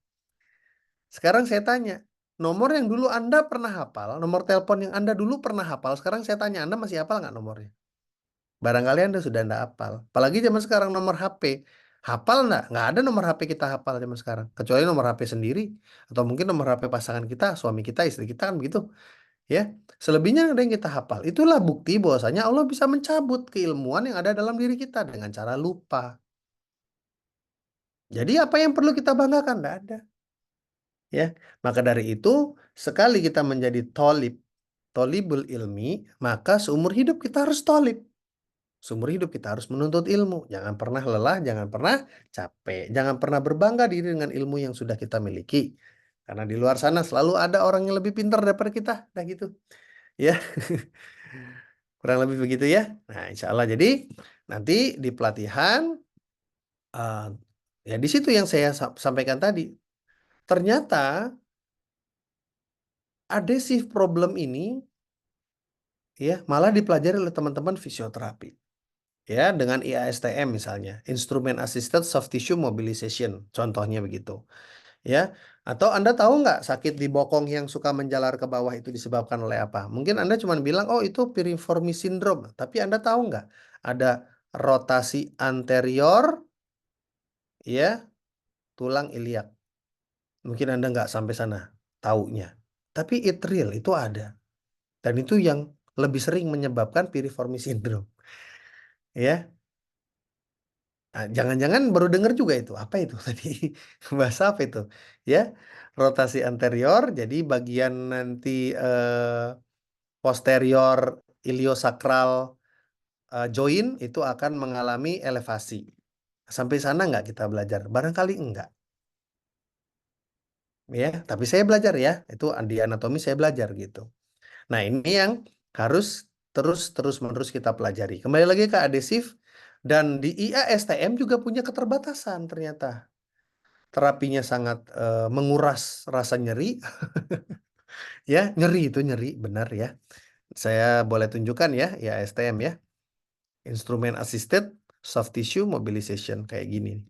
Sekarang saya tanya, nomor yang dulu Anda pernah hafal, nomor telepon yang Anda dulu pernah hafal, sekarang saya tanya, Anda masih hafal nggak nomornya? Barangkali Anda sudah Anda hafal. Apalagi zaman sekarang nomor HP. Hafal nggak? Nggak ada nomor HP kita hafal zaman sekarang. Kecuali nomor HP sendiri. Atau mungkin nomor HP pasangan kita, suami kita, istri kita kan begitu. Ya, selebihnya ada yang kita hafal. Itulah bukti bahwasanya Allah bisa mencabut keilmuan yang ada dalam diri kita dengan cara lupa. Jadi apa yang perlu kita banggakan? Nggak ada. Ya, maka dari itu sekali kita menjadi tolibul ilmi, maka seumur hidup kita harus tolib. Seumur hidup kita harus menuntut ilmu. Jangan pernah lelah, jangan pernah capek, jangan pernah berbangga diri dengan ilmu yang sudah kita miliki. Karena di luar sana selalu ada orang yang lebih pintar daripada kita. Nah gitu. Ya, kurang lebih begitu ya. Nah, insya Allah. Jadi nanti di pelatihan, eh, ya di situ yang saya sampaikan tadi. Ternyata adhesive problem ini ya malah dipelajari oleh teman-teman fisioterapi. Ya, dengan IASTM misalnya, Instrument Assisted Soft Tissue Mobilization, contohnya begitu. Ya, atau Anda tahu nggak sakit di bokong yang suka menjalar ke bawah itu disebabkan oleh apa? Mungkin Anda cuma bilang, oh itu piriformis syndrome. Tapi Anda tahu nggak ada rotasi anterior, ya, tulang iliak. Mungkin Anda nggak sampai sana taunya. Tapi it real, itu ada. Dan itu yang lebih sering menyebabkan piriformis syndrome. Ya, nah, jangan-jangan baru dengar juga itu. Apa itu tadi? Bahasa apa itu? Ya, rotasi anterior. Jadi bagian nanti posterior iliosakral joint itu akan mengalami elevasi. Sampai sana nggak kita belajar? Barangkali enggak. Ya, tapi saya belajar ya. Itu di anatomi saya belajar gitu. Nah, ini yang harus terus menerus kita pelajari. Kembali lagi ke adhesif dan di IASTM juga punya keterbatasan ternyata. Terapinya sangat menguras rasa nyeri. Ya, nyeri itu nyeri, benar ya. Saya boleh tunjukkan ya STM ya. Instrument Assisted Soft Tissue Mobilization kayak gini.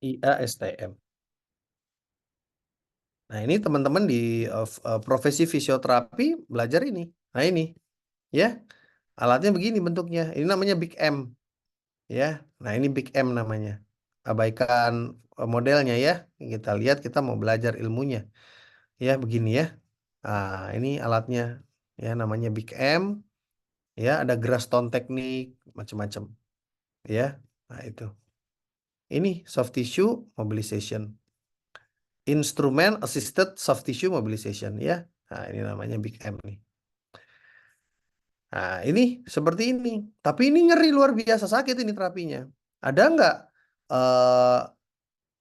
IASTM. Nah, ini teman-teman di profesi fisioterapi belajar ini. Nah, ini ya. Alatnya begini bentuknya. Ini namanya Big M ya. Nah, ini Big M namanya. Abaikan modelnya ya. Kita lihat kita mau belajar ilmunya. Ya, begini ya. Nah, ini alatnya ya namanya Big M ya, ada Graston teknik macam-macam ya. Nah, itu. Ini soft tissue mobilization. Instrument assisted soft tissue mobilization ya. Nah, ini namanya Big M nih. Nah, ini seperti ini. Tapi ini nyeri luar biasa sakit ini terapinya. Ada nggak eh,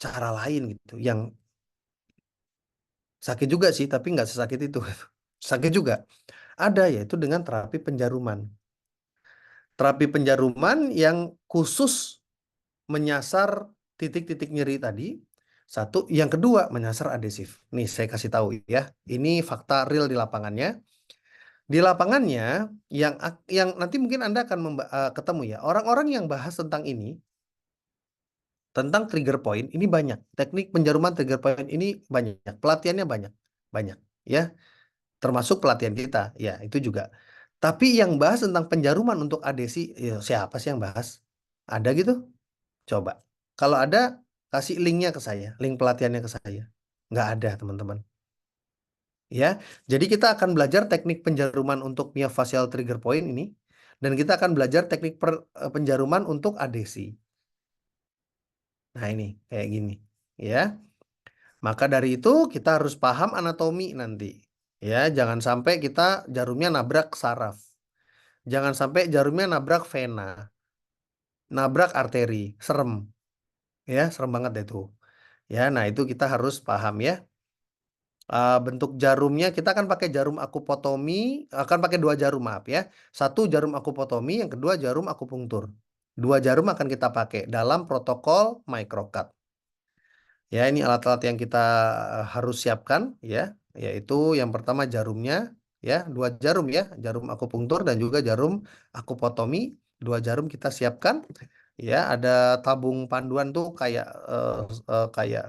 cara lain gitu yang sakit juga sih, tapi nggak sesakit itu. Sakit juga. Ada yaitu dengan terapi penjaruman. Terapi penjaruman yang khusus menyasar titik-titik nyeri tadi. Satu, yang kedua menyasar adhesif. Nih saya kasih tahu ya. Ini fakta real di lapangannya. Di lapangannya yang nanti mungkin Anda akan ketemu ya. Orang-orang yang bahas tentang ini, tentang trigger point ini banyak. Teknik penjaruman trigger point ini banyak. Pelatihannya banyak. Banyak ya. Termasuk pelatihan kita. Ya, itu juga. Tapi yang bahas tentang penjaruman untuk adhesi, ya, siapa sih yang bahas? Ada gitu? Coba. Kalau ada, kasih linknya ke saya. Link pelatihannya ke saya. Nggak ada, teman-teman. Ya, jadi kita akan belajar teknik penjaruman untuk myofascial trigger point ini. Dan kita akan belajar teknik penjaruman untuk adhesi. Nah, ini kayak gini. Ya, maka dari itu kita harus paham anatomi nanti. Ya, jangan sampai kita jarumnya nabrak saraf. Jangan sampai jarumnya nabrak vena. Nabrak arteri. Serem. Ya, serem banget deh itu. Ya, nah itu kita harus paham ya. Bentuk jarumnya kita akan pakai jarum akupotomi, akan pakai dua jarum maaf ya. Satu jarum akupotomi, yang kedua jarum akupunktur. Dua jarum akan kita pakai dalam protokol microcut. Ya, ini alat-alat yang kita harus siapkan ya. yaitu yang pertama jarumnya, ya, 2 jarum ya, jarum akupunktur dan juga jarum akupotomi. 2 jarum kita siapkan. Ya, ada tabung panduan tuh kayak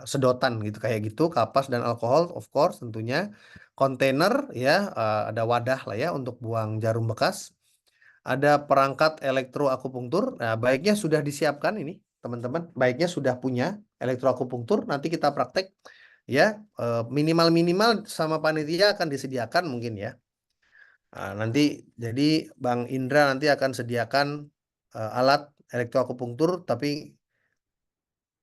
sedotan gitu, kayak gitu, kapas dan alkohol, of course tentunya. Kontainer ya, ada wadah lah ya untuk buang jarum bekas. Ada perangkat elektroakupunktur. Nah, baiknya sudah disiapkan ini, teman-teman. Baiknya sudah punya elektroakupunktur. Nanti kita praktek ya, minimal-minimal sama panitia akan disediakan mungkin ya. Nah, nanti jadi Bang Indra nanti akan sediakan alat elektroakupunktur, tapi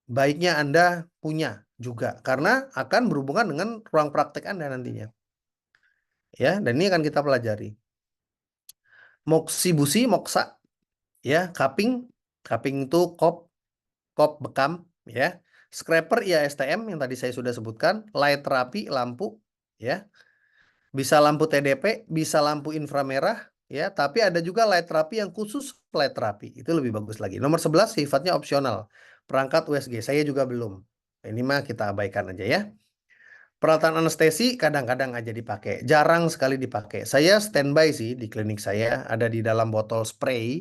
baiknya Anda punya juga karena akan berhubungan dengan ruang praktek Anda nantinya. Ya, dan ini akan kita pelajari. Moksibusi, moksa, ya, cupping. Cupping itu kop bekam, ya. Scraper ya STM yang tadi saya sudah sebutkan, light terapi lampu, ya. Bisa lampu TDP, bisa lampu inframerah, ya, tapi ada juga light terapi yang khusus light terapi. Itu lebih bagus lagi. Nomor 11 sifatnya opsional. Perangkat USG saya juga belum. Ini mah kita abaikan aja ya. Peralatan anestesi kadang-kadang aja dipakai, jarang sekali dipakai. Saya standby sih di klinik saya, ada di dalam botol spray.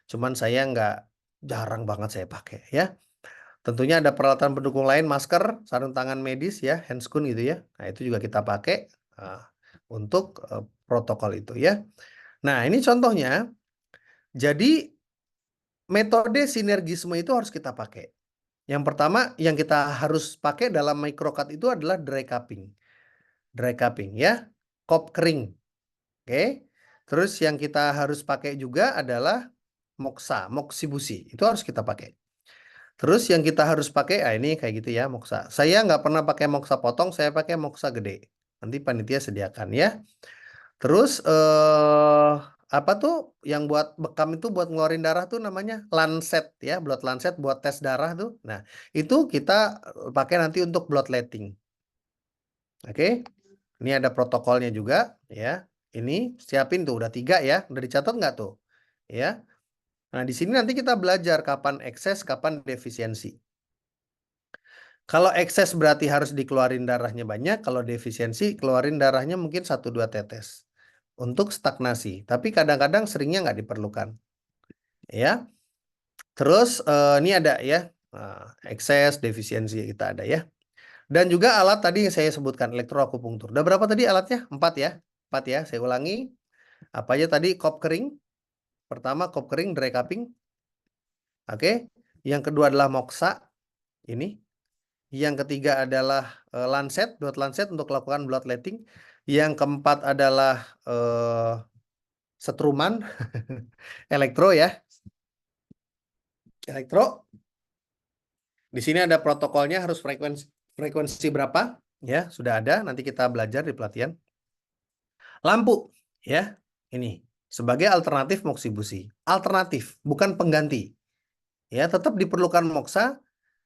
Cuman saya nggak, jarang banget saya pakai ya. Tentunya ada peralatan pendukung lain, masker, sarung tangan medis ya, handscoon gitu ya. Nah, itu juga kita pakai untuk protokol itu ya. Nah, ini contohnya. Jadi metode sinergisme itu harus kita pakai. Yang pertama yang kita harus pakai dalam microcut itu adalah dry cupping. Dry cupping ya, kop kering. Oke. Terus yang kita harus pakai juga adalah moksa, moksibusi. Itu harus kita pakai. Terus yang kita harus pakai, ini kayak gitu ya, moksa. Saya nggak pernah pakai moksa potong, saya pakai moksa gede. Nanti panitia sediakan ya. Terus apa tuh yang buat bekam itu buat ngeluarin darah tuh namanya lancet ya, blood lancet buat tes darah tuh. Nah, itu kita pakai nanti untuk bloodletting. Oke. Ini ada protokolnya juga ya. Ini siapin tuh udah 3 ya. Udah dicatat nggak tuh? Ya. Nah, di sini nanti kita belajar kapan ekses, kapan defisiensi. Kalau ekses berarti harus dikeluarin darahnya banyak, kalau defisiensi keluarin darahnya mungkin 1-2 tetes untuk stagnasi. Tapi kadang-kadang seringnya nggak diperlukan. Ya. Terus ini ada ya, ekses, defisiensi kita ada ya. Dan juga alat tadi yang saya sebutkan, elektroakupunktur. Udah berapa tadi alatnya? 4 ya. 4 ya, saya ulangi. Apa aja tadi? Kop kering. Pertama kop kering, dry cupping. Oke. Yang kedua adalah moksa. Ini. Yang ketiga adalah lancet, blood lancet untuk lakukan bloodletting. Yang keempat adalah setruman, elektro ya. Elektro. Di sini ada protokolnya, harus frekuensi berapa? Ya, sudah ada. Nanti kita belajar di pelatihan. Lampu, ya. Ini sebagai alternatif moksibusi. Alternatif, bukan pengganti. Ya, tetap diperlukan moksa,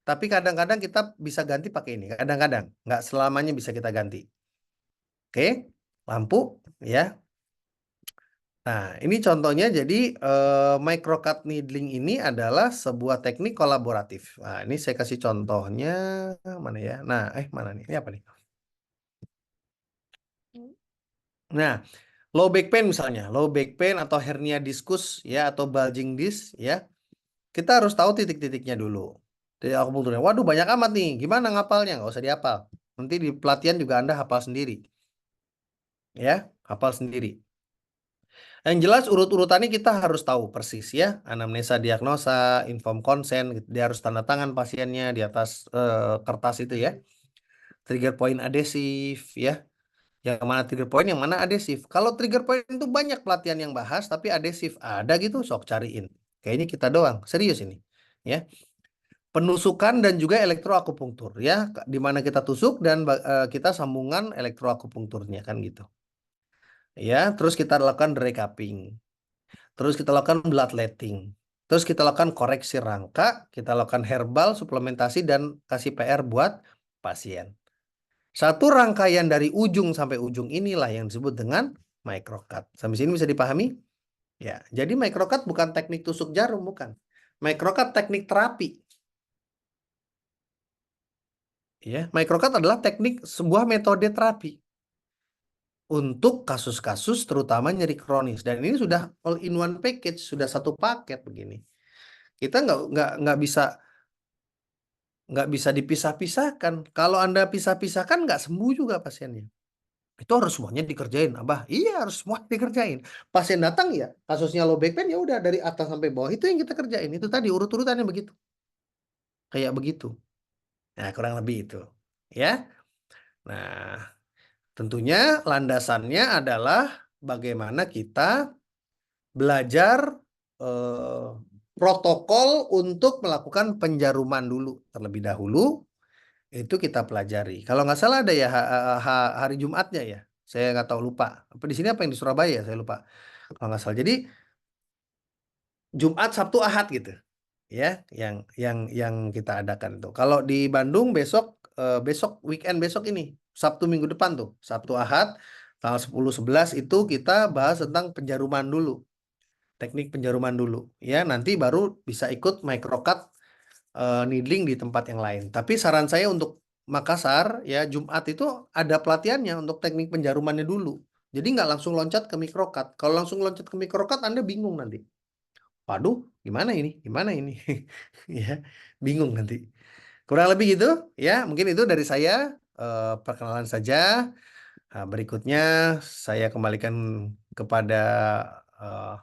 tapi kadang-kadang kita bisa ganti pakai ini. Kadang-kadang, nggak selamanya bisa kita ganti. Oke, lampu, ya. Nah, ini contohnya jadi microcut needling ini adalah sebuah teknik kolaboratif. Nah, ini saya kasih contohnya mana ya? Nah, mana nih? Ini apa nih? Nah, low back pain misalnya, low back pain atau hernia diskus ya atau bulging disc ya. Kita harus tahu titik-titiknya dulu. Jadi aku butuhnya, waduh banyak amat nih. Gimana ngapalnya? Nggak usah dihafal. Nanti di pelatihan juga Anda hafal sendiri. Ya, hafal sendiri. Yang jelas urut-urutannya kita harus tahu persis ya. Anamnesa diagnosa, inform consent, dia harus tanda tangan pasiennya di atas kertas itu ya. Trigger point adhesif ya. Yang mana trigger point, yang mana adhesif. Kalau trigger point itu banyak pelatihan yang bahas, tapi adhesif ada gitu, sok cariin. Kayaknya kita doang, serius ini. Ya. Penusukan dan juga elektroakupunktur ya, di mana kita tusuk dan kita sambungan elektroakupunkturnya kan gitu. Ya, terus kita lakukan dry cupping. Terus kita lakukan bloodletting. Terus kita lakukan koreksi rangka, kita lakukan herbal, suplementasi, dan kasih PR buat pasien. Satu rangkaian dari ujung sampai ujung inilah yang disebut dengan microcut. Sampai sini bisa dipahami? Ya, jadi microcut bukan teknik tusuk jarum, bukan. Microcut teknik terapi. Ya, microcut adalah teknik sebuah metode terapi. untuk kasus-kasus terutama nyeri kronis. Dan ini sudah all in one package, sudah satu paket begini. Kita nggak bisa dipisah-pisahkan. Kalau Anda pisah-pisahkan nggak sembuh juga pasiennya. Itu harus semuanya dikerjain, Abah. Iya, harus semua dikerjain. Pasien datang ya, kasusnya low back pain ya udah dari atas sampai bawah itu yang kita kerjain. Itu tadi urut-urutannya begitu. Kayak begitu. Nah, kurang lebih itu. Ya. Nah, tentunya landasannya adalah bagaimana kita belajar eh, protokol untuk melakukan penjaruman dulu terlebih dahulu. Itu kita pelajari. Kalau nggak salah ada ya hari Jumatnya ya. Saya nggak tahu lupa. Apa di sini apa yang di Surabaya ya? Saya lupa. Kalau nggak salah. Jadi Jumat, Sabtu, Ahad gitu. Ya, yang kita adakan itu. Kalau di Bandung besok weekend besok ini Sabtu minggu depan tuh. Sabtu Ahad tanggal 10 11 itu kita bahas tentang penjaruman dulu. Teknik penjaruman dulu. Ya, nanti baru bisa ikut microcut needling di tempat yang lain. Tapi saran saya untuk Makassar ya Jumat itu ada pelatihannya untuk teknik penjarumannya dulu. Jadi nggak langsung loncat ke microcut. Kalau langsung loncat ke microcut Anda bingung nanti. Waduh, gimana ini? Gimana ini? Ya, bingung nanti. Kurang lebih gitu ya. Mungkin itu dari saya perkenalan saja. Nah, berikutnya saya kembalikan kepada eh,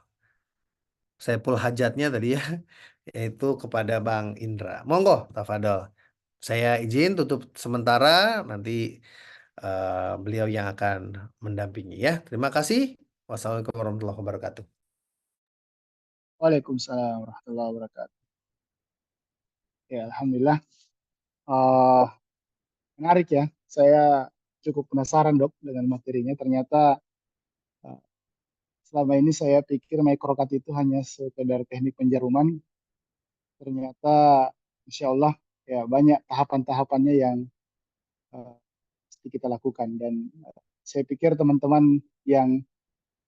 Saiful Hajatnya tadi ya, yaitu kepada Bang Indra. Monggo, Tafadol. Saya izin tutup sementara, nanti beliau yang akan mendampingi ya. Terima kasih. Wassalamualaikum warahmatullahi wabarakatuh. Waalaikumsalam warahmatullahi wabarakatuh. Ya, alhamdulillah. Eh, Menarik ya. Saya cukup penasaran dok dengan materinya. Ternyata eh, selama ini saya pikir microcut itu hanya sekedar teknik penjaruman. Ternyata, insya Allah, ya banyak tahapan-tahapannya yang eh, mesti kita lakukan. Dan saya pikir teman-teman yang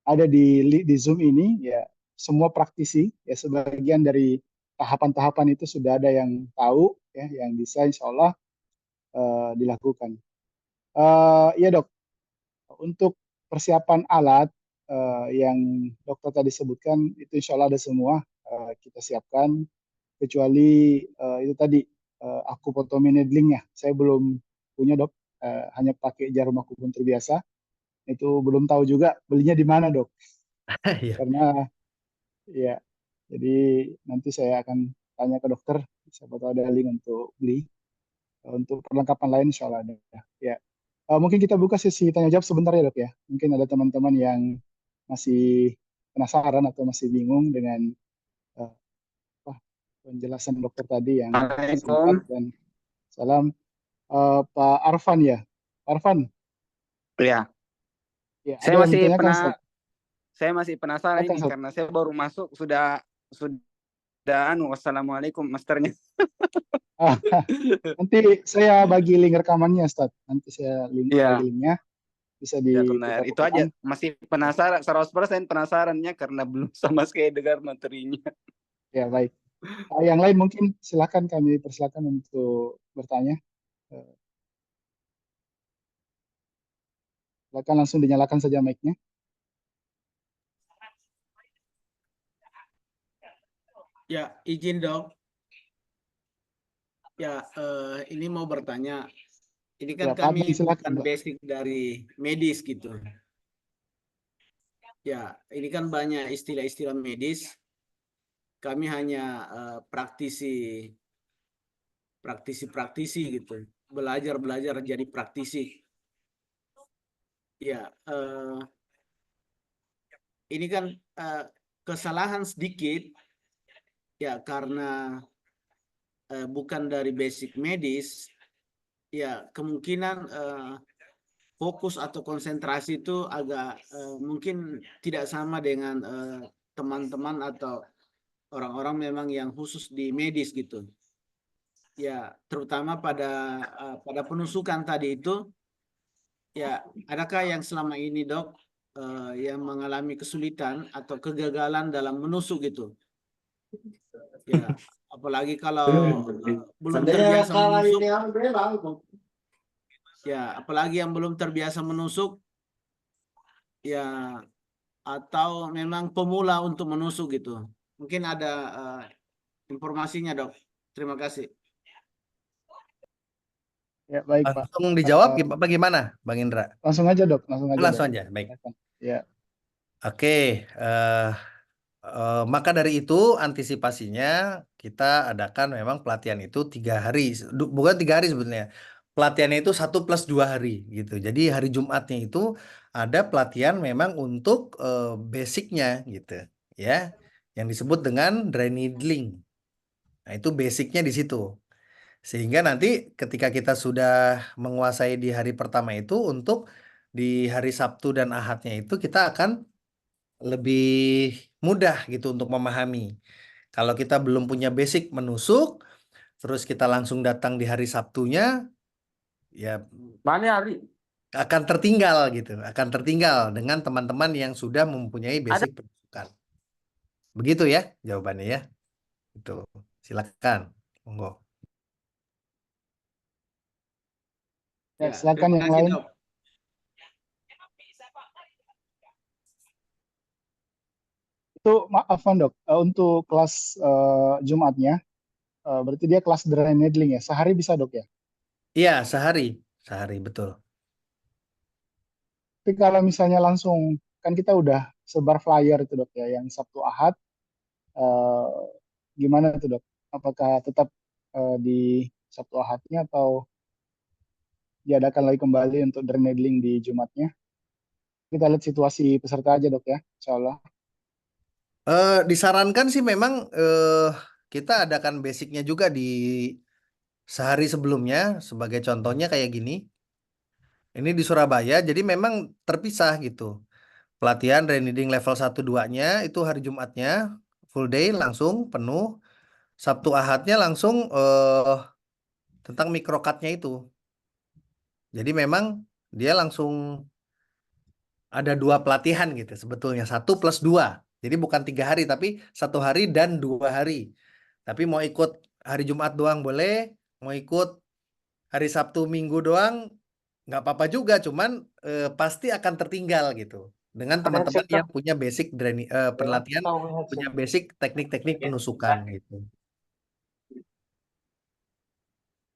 ada di Zoom ini, ya semua praktisi, ya sebagian dari tahapan-tahapan itu sudah ada yang tahu, ya, yang bisa insya Allah dilakukan. Ya dok, untuk persiapan alat yang dokter tadi sebutkan itu insya Allah ada semua kita siapkan kecuali itu tadi akupotomi needlingnya saya belum punya dok, hanya pakai jarum akupunktur biasa itu belum tahu juga belinya di mana dok Ya. karena ya jadi nanti saya akan tanya ke dokter siapa tahu ada link untuk beli. Untuk perlengkapan lain insya Allah ada ya. Mungkin kita buka sesi tanya jawab sebentar ya dok ya. Mungkin ada teman-teman yang masih penasaran atau masih bingung dengan uh, penjelasan dokter tadi yang singkat Assalamualaikum. dan salam. Pak Arfan ya, Arfan. Ya, Ya, ada saya yang masih ditanyakan Ustaz. penasaran Silakan, ini Ustaz. karena saya baru masuk sudah wassalamualaikum masternya. Ah, nanti saya bagi link rekamannya Ustaz. Nanti saya bagi Ya, linknya bisa ya benar. diputar Itu aja. ulang. Masih penasaran, 100% penasarannya karena belum sama sekali dengar materinya. Ya baik. Yang lain mungkin silakan kami persilakan untuk bertanya. Eh, Silakan langsung dinyalakan saja mic-nya. Ya, izin dok. Ya, ini mau bertanya. Ini kan Ya, Pak kami Adnan silakan, bukan Pak. basic dari medis gitu. Ya, ini kan banyak istilah-istilah medis. Kami hanya praktisi gitu. Belajar jadi praktisi. Ya, ini kan kesalahan sedikit. Ya, karena bukan dari basic medis. Ya, kemungkinan fokus atau konsentrasi itu agak mungkin tidak sama dengan teman-teman atau orang-orang memang yang khusus di medis gitu. Ya, terutama pada penusukan tadi itu, ya adakah yang selama ini dok yang mengalami kesulitan atau kegagalan dalam menusuk gitu? Ya, apalagi kalau belum terbiasa menusuk. Ya, apalagi yang belum terbiasa menusuk, ya atau memang pemula untuk menusuk gitu. Mungkin ada informasinya, Dok. Terima kasih. Ya, baik, Pak. Langsung dijawab Eh, apa gimana, Bang Indra? langsung aja, Dok. Langsung aja, Dok. Langsung aja, baik. Ya, Oke, maka dari itu antisipasinya kita adakan memang pelatihan itu 3 hari, bukan 3 hari sebetulnya. Pelatihannya itu 1+2 hari gitu. Jadi hari Jumatnya itu ada pelatihan memang untuk basicnya gitu, ya, yang disebut dengan dry needling. Nah itu basicnya di situ. Sehingga nanti ketika kita sudah menguasai di hari pertama itu, untuk di hari Sabtu dan Ahadnya itu kita akan lebih mudah gitu untuk memahami. Kalau kita belum punya basic menusuk, terus kita langsung datang di hari Sabtunya, ya Mana hari? akan tertinggal gitu, akan tertinggal dengan teman-teman yang sudah mempunyai Ada. basic penusukan. Begitu ya jawabannya ya. Itu. Silakan. Monggo. ya, Ya, silakan terima yang kasih, lain. Dok. Itu maaf, Dok. Untuk kelas Jumatnya, berarti dia kelas dry needling ya. Sehari bisa, Dok ya? Iya, sehari. Sehari, betul. Tapi kalau misalnya langsung, kan kita udah sebar flyer itu, Dok ya, yang Sabtu Ahad, eh, gimana tuh, Dok? Apakah tetap di Sabtu Ahadnya atau diadakan lagi kembali untuk dry needling di Jumatnya? Kita lihat situasi peserta aja, Dok ya, insya Allah. Disarankan sih memang kita adakan basicnya juga di sehari sebelumnya. Sebagai contohnya kayak gini. Ini di Surabaya, jadi memang terpisah gitu. Pelatihan reading level 1-2-nya itu hari Jumatnya full day langsung penuh. Sabtu Ahadnya langsung tentang mikrokatnya itu. Jadi memang dia langsung ada 2 pelatihan gitu sebetulnya, 1+2. Jadi bukan 3 hari tapi 1 hari dan 2 hari. Tapi mau ikut hari Jumat doang boleh, mau ikut hari Sabtu Minggu doang nggak apa-apa juga, cuman pasti akan tertinggal gitu dengan Ada teman-teman headset, Dok. yang punya basic Ya, pelatihan, tahu punya headset. basic teknik-teknik penusukan gitu.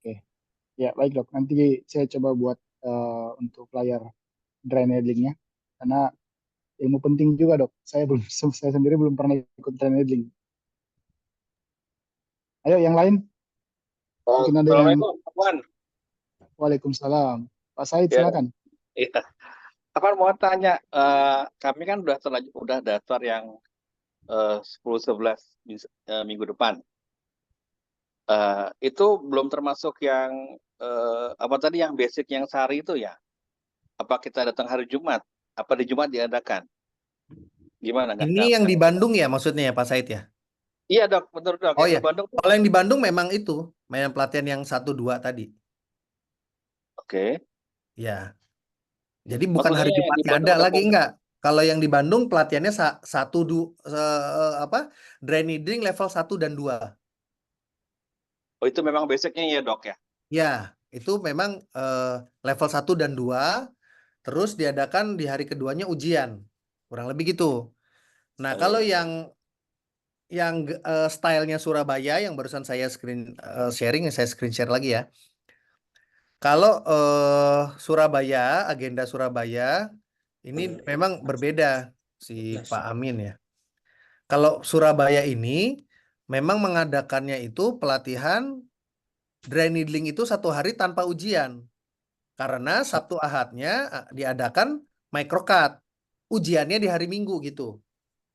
Oke, ya baik, Dok. Nanti saya coba buat untuk layar dry needlingnya, karena ilmu penting juga, Dok. Saya belum, saya sendiri belum pernah ikut dry needling. Ayo yang lain, mungkin ada yang. Assalamualaikum, Pak Wan. Waalaikumsalam. Pak Said, Ya, silakan. iya. Apa mau tanya, kami kan udah daftar yang 10-11 minggu depan. Itu belum termasuk yang apa tadi yang basic yang sehari itu ya? Apa kita datang hari Jumat? Apa di Jumat diadakan? Gimana Ini yang di Bandung ya maksudnya ya Pak Said ya? Iya dok, betul dok. Oh Yang ya, di Bandung tuh. kalau yang di Bandung memang itu, main pelatihan yang 1-2 tadi. Oke. Ya, jadi bukan Maksudnya hari yang di Jumatnya ada Bandung ada lagi enggak. Kalau yang di Bandung pelatihannya apa? Dry needling level 1 dan 2. Oh itu memang basicnya ya dok ya? Ya, itu memang level 1 dan 2. Terus diadakan di hari keduanya ujian. Kurang lebih gitu. Nah, Oh, kalau iya. yang stylenya Surabaya yang barusan saya sharing, saya screen share lagi ya. Kalau Surabaya, agenda Surabaya ini memang berbeda si Pak Amin ya. Kalau Surabaya ini memang mengadakannya itu pelatihan dry needling itu 1 hari tanpa ujian. Karena Sabtu Ahadnya diadakan microcut. Ujiannya di hari Minggu gitu.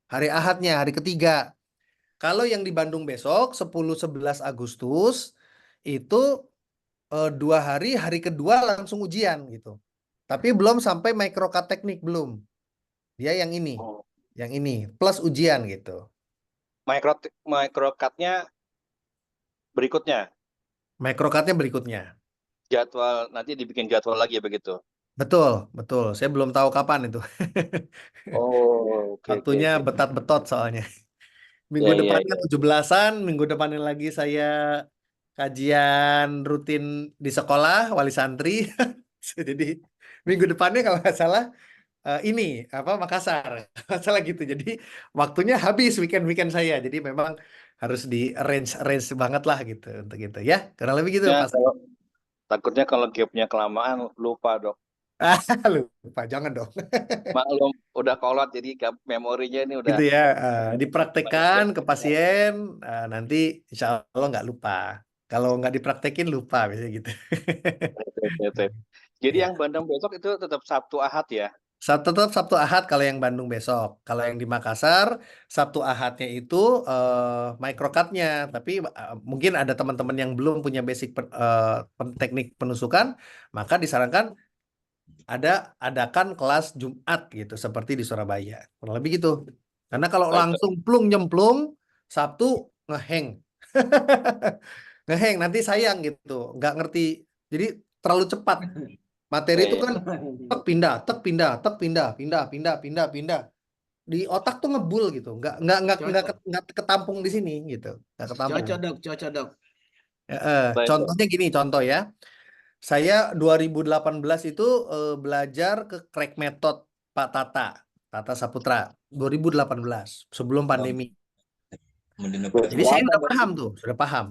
Hari Ahadnya, hari ketiga. Kalau yang di Bandung besok 10-11 Agustus itu 2 hari, hari kedua langsung ujian gitu. Tapi belum sampai microcut teknik belum. Dia Oh. yang ini plus ujian gitu. Microcutnya berikutnya. Microcutnya berikutnya. Jadwal nanti dibikin jadwal lagi ya begitu. Betul, betul. Saya belum tahu kapan itu. Oh, oke oke Waktunya oke. betat-betot soalnya. Minggu Iya iya depannya iya. 17-an, minggu depannya lagi saya kajian rutin di sekolah wali santri. Jadi minggu depannya kalau nggak salah ini apa Makassar. Masalah gitu. Jadi waktunya habis weekend-weekend saya. Jadi memang harus di arrange banget lah gitu untuk itu ya. Kurang lebih gitu Ya, Pak. takutnya kalau gapnya kelamaan lupa dok. Lupa, jangan dong. Maklum udah kolot jadi memorinya ini udah Gitu ya, dipraktekkan ke pasien, nanti insya Allah nggak lupa. Kalau nggak dipraktekin lupa biasanya gitu. Jadi Ya. yang Bandung besok itu tetap Sabtu Ahad ya. Tetap Sabtu Ahad kalau yang Bandung besok. Kalau yang di Makassar, Sabtu Ahadnya itu microcutnya. Tapi mungkin ada teman-teman yang belum punya basic teknik penusukan, maka disarankan adakan kelas Jumat gitu seperti di Surabaya. Kurang lebih gitu. Karena kalau Baik, langsung plung nyemplung Sabtu ngeheng. Ngeheng nanti sayang gitu, nggak ngerti. Jadi terlalu cepat. Materi itu Iya. kan tek pindah, tek pindah, tek pindah, pindah, pindah, pindah, pindah. Di otak tuh ngebul gitu. Cocok, Nggak ketampung di sini gitu. Nggak ketampung. cocok dok. Baik, Dok. Contohnya gini, contoh ya. Saya 2018 itu belajar ke crack method Pak Tata Saputra 2018 sebelum pandemi. Jadi saya udah paham tuh, sudah paham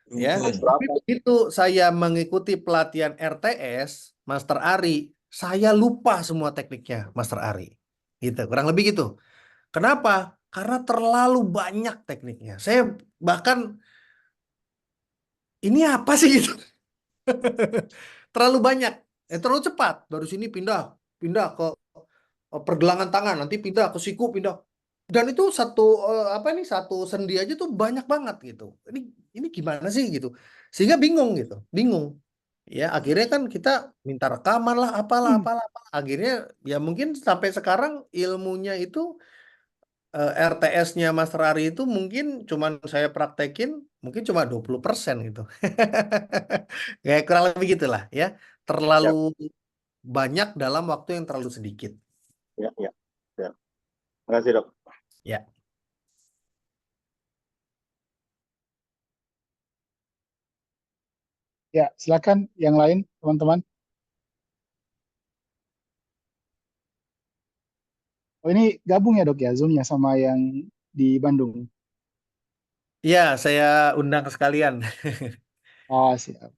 ya. Tapi Berapa? begitu saya mengikuti pelatihan RTS Master Ari, saya lupa semua tekniknya Master Ari. Gitu, kurang lebih gitu. Kenapa? Karena terlalu banyak tekniknya. Saya bahkan ini apa sih gitu. Terlalu banyak, terlalu cepat. Dari sini pindah, pindah ke pergelangan tangan, nanti pindah ke siku, pindah. Dan itu satu apa nih satu sendi aja tuh banyak banget gitu. Ini gimana sih gitu. Sehingga bingung gitu, bingung. Ya akhirnya kan kita minta rekaman lah, apalah, apalah, apalah. Akhirnya ya mungkin sampai sekarang ilmunya itu RTS-nya Mas Rari itu mungkin cuman saya praktekin mungkin cuma 20% gitu. Kayak kurang lebih gitulah ya. Terlalu Ya, banyak dalam waktu yang terlalu sedikit. ya, ya. Ya. Terima kasih, Dok. Ya. Ya, silakan yang lain, teman-teman. Oh, ini gabung ya, Dok ya, Zoom-nya sama yang di Bandung. Ya, saya undang sekalian. Oh, siap.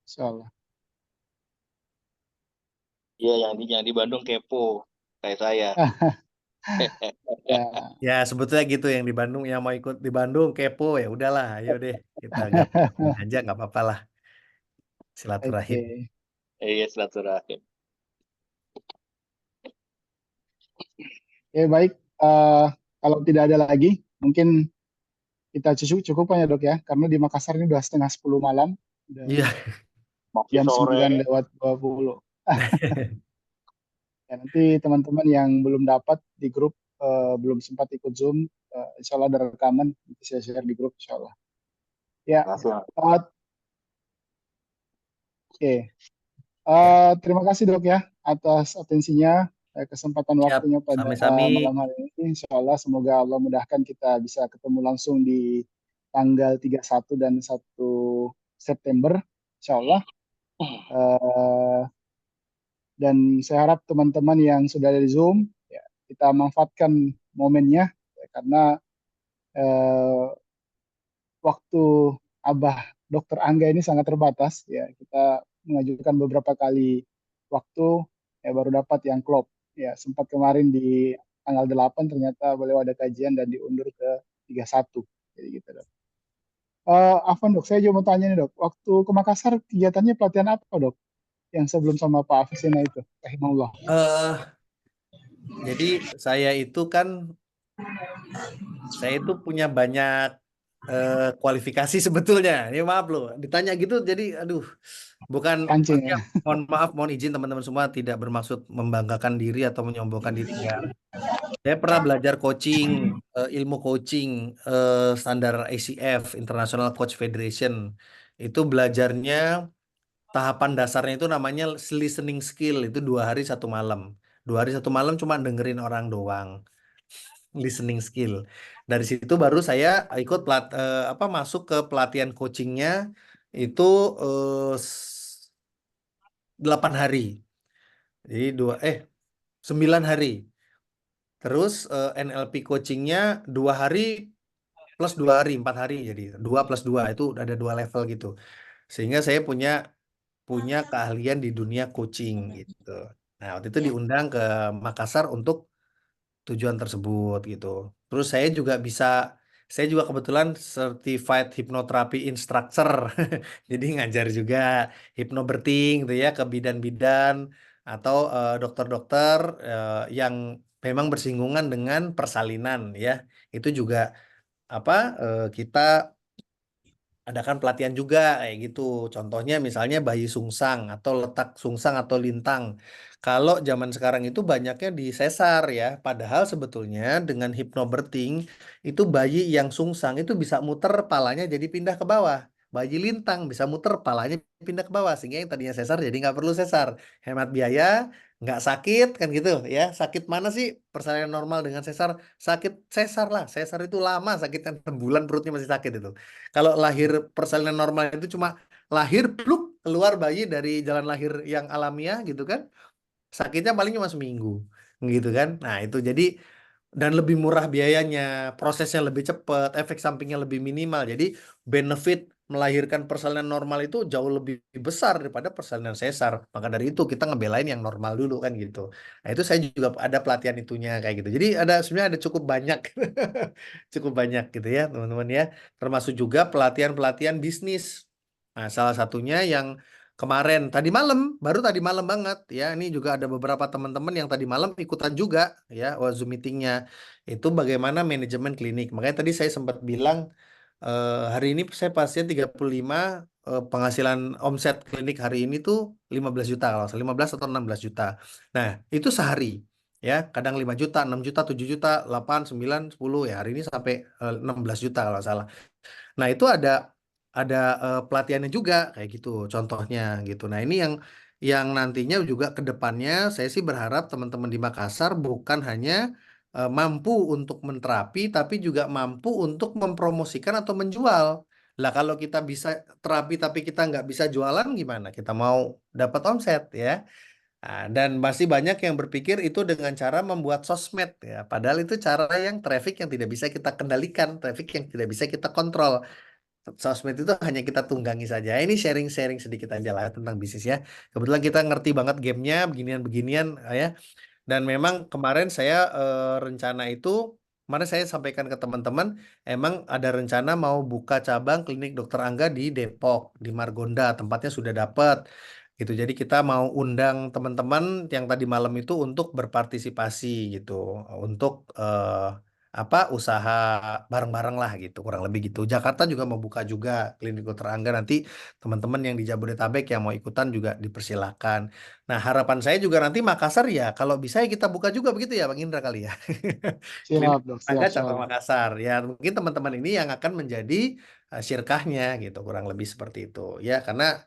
Insya Allah. Iya, yang di Bandung kepo kayak saya. Ya, Ya, sebetulnya gitu yang di Bandung yang mau ikut di Bandung kepo ya udahlah, ayo deh kita gabung aja nggak apa-apa lah silaturahim. oke. Iya, silaturahim. Oke, baik. Eh, kalau tidak ada lagi, mungkin kita cukup ya, Dok ya, karena di Makassar ini udah setengah 10 malam, udah Iya. Masih jam sore. 9 lewat 20. Ya, nanti teman-teman yang belum dapat di grup, belum sempat ikut Zoom, insya Allah ada rekaman, nanti saya share di grup, insya Allah. Ya, Masih. oke. Terima kasih Dok ya atas atensinya, kesempatan Siap, waktunya pada sami-sami. malam hari ini. Insya Allah semoga Allah mudahkan kita bisa ketemu langsung di tanggal 31 dan 1 September. Insya Allah. Eh, dan saya harap teman-teman yang sudah ada di Zoom, ya, kita manfaatkan momennya, ya, karena eh, waktu Abah Dokter Angga ini sangat terbatas. Ya, kita mengajukan beberapa kali waktu, ya baru dapat yang klop. Ya, sempat kemarin di tanggal 8 ternyata beliau ada kajian dan diundur ke 31. Jadi gitu, Dok. Afwan, Dok, saya juga mau tanya nih, Dok. Waktu ke Makassar kegiatannya pelatihan apa, Dok? Yang sebelum sama Pak Afisena itu, rahimahullah. Eh, jadi saya punya banyak kualifikasi sebetulnya. Ini maaf loh, ditanya gitu jadi aduh, bukan Kancing maksudnya ya. mohon izin teman-teman semua tidak bermaksud membanggakan diri atau menyombongkan diri enggak. Saya pernah belajar coaching, ilmu coaching standar ICF, International Coach Federation. Itu belajarnya tahapan dasarnya itu namanya listening skill, itu 2 hari 1 malam. 2 hari 1 malam cuma dengerin orang doang, listening skill. Dari situ baru saya ikut masuk ke pelatihan coachingnya itu 8 hari. Jadi 9 hari. Terus NLP coachingnya 2 hari plus 2 hari, 4 hari, jadi 2 plus 2 itu ada 2 level gitu. Sehingga saya punya keahlian di dunia coaching gitu. Nah, waktu itu Ya. diundang ke Makassar untuk tujuan tersebut gitu. Terus saya juga kebetulan certified hypnotherapy instructor. Jadi ngajar juga hypnobirthing gitu ya ke bidan-bidan atau dokter-dokter yang memang bersinggungan dengan persalinan ya. Itu juga apa kita adakan pelatihan juga kayak gitu. Contohnya misalnya bayi sungsang atau letak sungsang atau lintang. Kalau zaman sekarang itu banyaknya di sesar ya. Padahal sebetulnya dengan hypnobirthing itu bayi yang sungsang itu bisa muter palanya jadi pindah ke bawah. Bayi lintang bisa muter palanya pindah ke bawah sehingga yang tadinya sesar jadi nggak perlu sesar. Hemat biaya, nggak sakit kan gitu ya. Sakit mana sih persalinan normal dengan sesar? Sakit sesar lah. Sesar itu lama sakitnya 6 bulan perutnya masih sakit itu. Kalau lahir persalinan normal itu cuma lahir pluk keluar bayi dari jalan lahir yang alamiah gitu kan. Sakitnya paling cuma seminggu gitu kan. Nah, itu jadi dan lebih murah biayanya, prosesnya lebih cepat, efek sampingnya lebih minimal. Jadi benefit melahirkan persalinan normal itu jauh lebih besar daripada persalinan sesar. Maka dari itu kita ngebelain yang normal dulu kan gitu. Nah, itu saya juga ada pelatihan itunya kayak gitu. Jadi sebenarnya ada cukup banyak cukup banyak gitu ya, teman-teman ya. Termasuk juga pelatihan-pelatihan bisnis. Nah, salah satunya yang kemarin baru tadi malam banget ya. Ini juga ada beberapa teman-teman yang tadi malam ikutan juga ya Zoom meetingnya. Itu bagaimana manajemen klinik. Makanya tadi saya sempat bilang hari ini saya pasien 35 penghasilan omset klinik hari ini tuh 15 juta kalau salah, 15 atau 16 juta. Nah, itu sehari ya, kadang 5 juta, 6 juta, 7 juta, 8, 9, 10 ya. Hari ini sampai 16 juta kalau salah. Nah, itu ada pelatihannya juga kayak gitu contohnya gitu. Nah, ini yang nantinya juga ke depannya saya sih berharap teman-teman di Makassar bukan hanya mampu untuk menterapi tapi juga mampu untuk mempromosikan atau menjual. Lah kalau kita bisa terapi tapi kita nggak bisa jualan gimana? Kita mau dapat omset ya. Nah, dan masih banyak yang berpikir itu dengan cara membuat sosmed ya. Padahal itu cara yang traffic yang tidak bisa kita kendalikan, traffic yang tidak bisa kita kontrol. Sosmed itu hanya kita tunggangi saja. Ini sharing-sharing sedikit aja lah tentang bisnis ya. Kebetulan kita ngerti banget gamenya, beginian-beginian ya. Dan memang kemarin saya rencana itu, kemarin saya sampaikan ke teman-teman, emang ada rencana mau buka cabang klinik Dokter Angga di Depok, di Margonda, tempatnya sudah dapat. Gitu. Jadi kita mau undang teman-teman yang tadi malam itu untuk berpartisipasi gitu, untuk usaha bareng-bareng lah gitu, kurang lebih gitu. Jakarta juga mau buka juga klinik Dokter Angga nanti teman-teman yang di Jabodetabek yang mau ikutan juga dipersilakan. Nah, harapan saya juga nanti Makassar ya, kalau bisa ya kita buka juga begitu ya, Bang Indra kali ya. Klinik Siap, Dok. Angga Siap, cabang siap. Makassar. Ya, mungkin teman-teman ini yang akan menjadi syirkahnya gitu, kurang lebih seperti itu. Ya, karena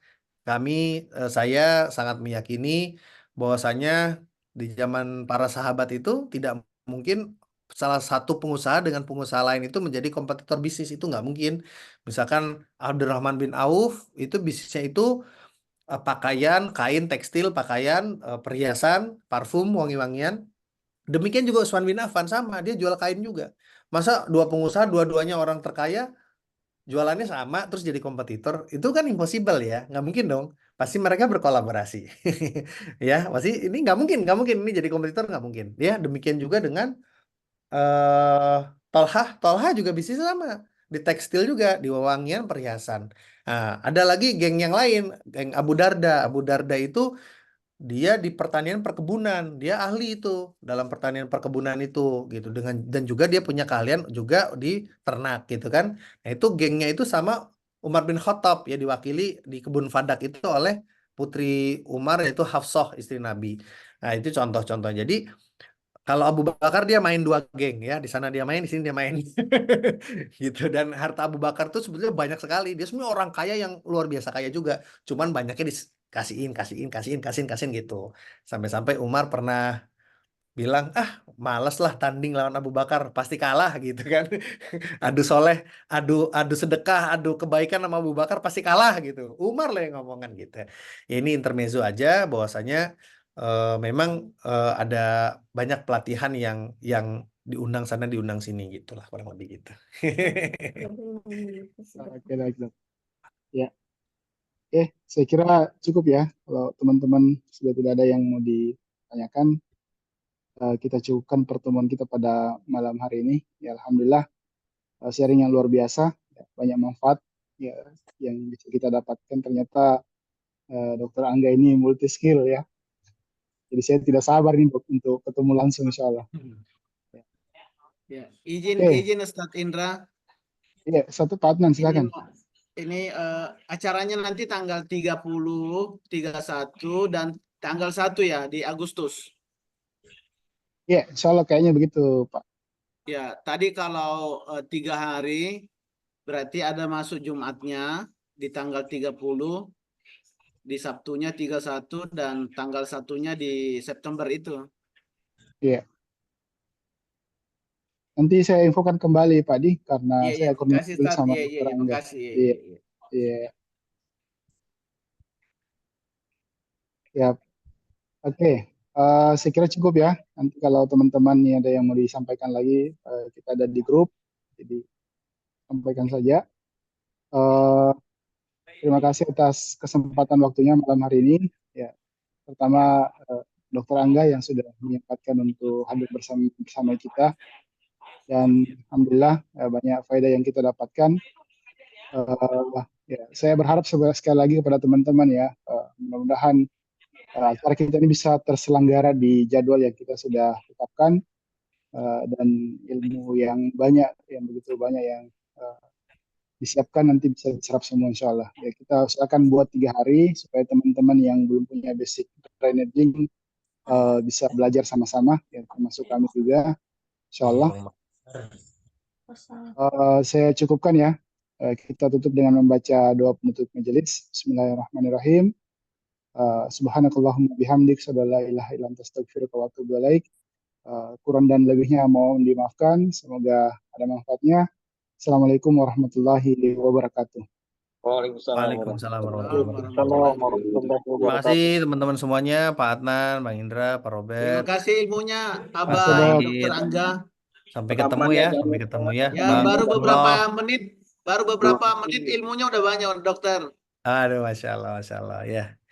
saya sangat meyakini bahwasanya di zaman para sahabat itu tidak mungkin salah satu pengusaha dengan pengusaha lain itu menjadi kompetitor bisnis itu nggak mungkin. Misalkan Abdurrahman bin Auf itu bisnisnya itu pakaian, kain, tekstil, pakaian, perhiasan, parfum, wangi-wangian. Demikian juga Usman bin Affan sama, dia jual kain juga. Masa dua pengusaha, dua-duanya orang terkaya, jualannya sama, terus jadi kompetitor? Itu kan impossible ya, nggak mungkin dong. Pasti mereka berkolaborasi. Ya, pasti ini nggak mungkin ini jadi kompetitor nggak mungkin. Ya, demikian juga dengan eh Tolha juga bisnis sama di tekstil juga di wewangian perhiasan. Nah, ada lagi geng yang lain, geng Abu Darda. Abu Darda itu dia di pertanian perkebunan, dia ahli itu dalam pertanian perkebunan itu gitu dengan dan juga dia punya keahlian juga di ternak gitu kan. Nah, itu gengnya itu sama Umar bin Khattab ya diwakili di kebun Fadak itu oleh putri Umar yaitu Hafsah istri Nabi. Nah, itu contoh-contoh. Jadi kalau Abu Bakar dia main dua geng ya, di sana dia main, di sini dia main. Gitu dan harta Abu Bakar tuh sebetulnya banyak sekali. Dia sebenarnya orang kaya yang luar biasa kaya juga. Cuman banyaknya kasihin gitu. Sampai-sampai Umar pernah bilang, "Ah, males lah tanding lawan Abu Bakar, pasti kalah." Gitu kan. Adu soleh, adu sedekah, adu kebaikan sama Abu Bakar pasti kalah gitu. Umar lah yang ngomongan gitu. Ya, ini intermezzo aja bahwasanya memang ada banyak pelatihan yang diundang sana diundang sini gitulah kurang lebih gitu. Oke, baik, Dok. Ya, oke, saya kira cukup ya. Kalau teman-teman sudah tidak ada yang mau ditanyakan, kita cukupkan pertemuan kita pada malam hari ini. Ya, alhamdulillah, sharing yang luar biasa, ya, banyak manfaat ya yang bisa kita dapatkan. Ternyata Dokter Angga ini multi skill ya. Jadi saya tidak sabar nih Dok, untuk ketemu langsung insya Allah. Ya, izin Oke. izin Ustadz Indra. Iya, satu Pak Adnan, silakan. Ini acaranya nanti tanggal 30, 31 dan tanggal 1 ya di Agustus. Iya, insya Allah kayaknya begitu Pak. Ya, tadi kalau 3 hari berarti ada masuk Jumatnya di tanggal 30, di Sabtunya 31 dan tanggal 1-nya di September itu. Iya. Nanti saya infokan kembali Pak Di, karena Iya, saya koordinasi makasih dulu Ustadz. sama Iya, Dokter iya, Angga. makasih. Iya, Iya, iya. iya. Ya, oke. Saya kira cukup ya. Nanti kalau teman-teman ini ada yang mau disampaikan lagi, kita ada di grup, jadi sampaikan saja. Eh, Terima kasih atas kesempatan waktunya malam hari ini. Ya, pertama Dokter Angga yang sudah menyempatkan untuk hadir bersama kita, dan alhamdulillah banyak faedah yang kita dapatkan. Ya, saya berharap sekali lagi kepada teman-teman ya, mudah-mudahan acara kita ini bisa terselenggara di jadwal yang kita sudah tetapkan, dan ilmu yang banyak, yang begitu banyak yang disiapkan nanti bisa diserap semua insya Allah. Ya, kita usahakan buat 3 hari supaya teman-teman yang belum punya basic trading bisa belajar sama-sama, ya, termasuk kami juga, insya Allah. Saya cukupkan ya. Kita tutup dengan membaca doa penutup majelis. Bismillahirrahmanirrahim. Subhanakallahumma bihamdik, asyhadu an la ilaha illa anta, astaghfiruka wa atubu ilaik. Kurang dan lebihnya mohon dimaafkan. Semoga ada manfaatnya. Assalamualaikum warahmatullahi wabarakatuh. Waalaikumsalam warahmatullahi Warahmatullahi wabarakatuh. Terima kasih teman-teman semuanya, Pak Adnan, Bang Indra, Pak Terima Robert, kasih ilmunya, Pak Abah Said. Dr. Angga. Sampai ketemu ya, Ya, Bang baru Abdullah. beberapa menit ilmunya udah banyak, dokter. Aduh, Masya Allah, ya.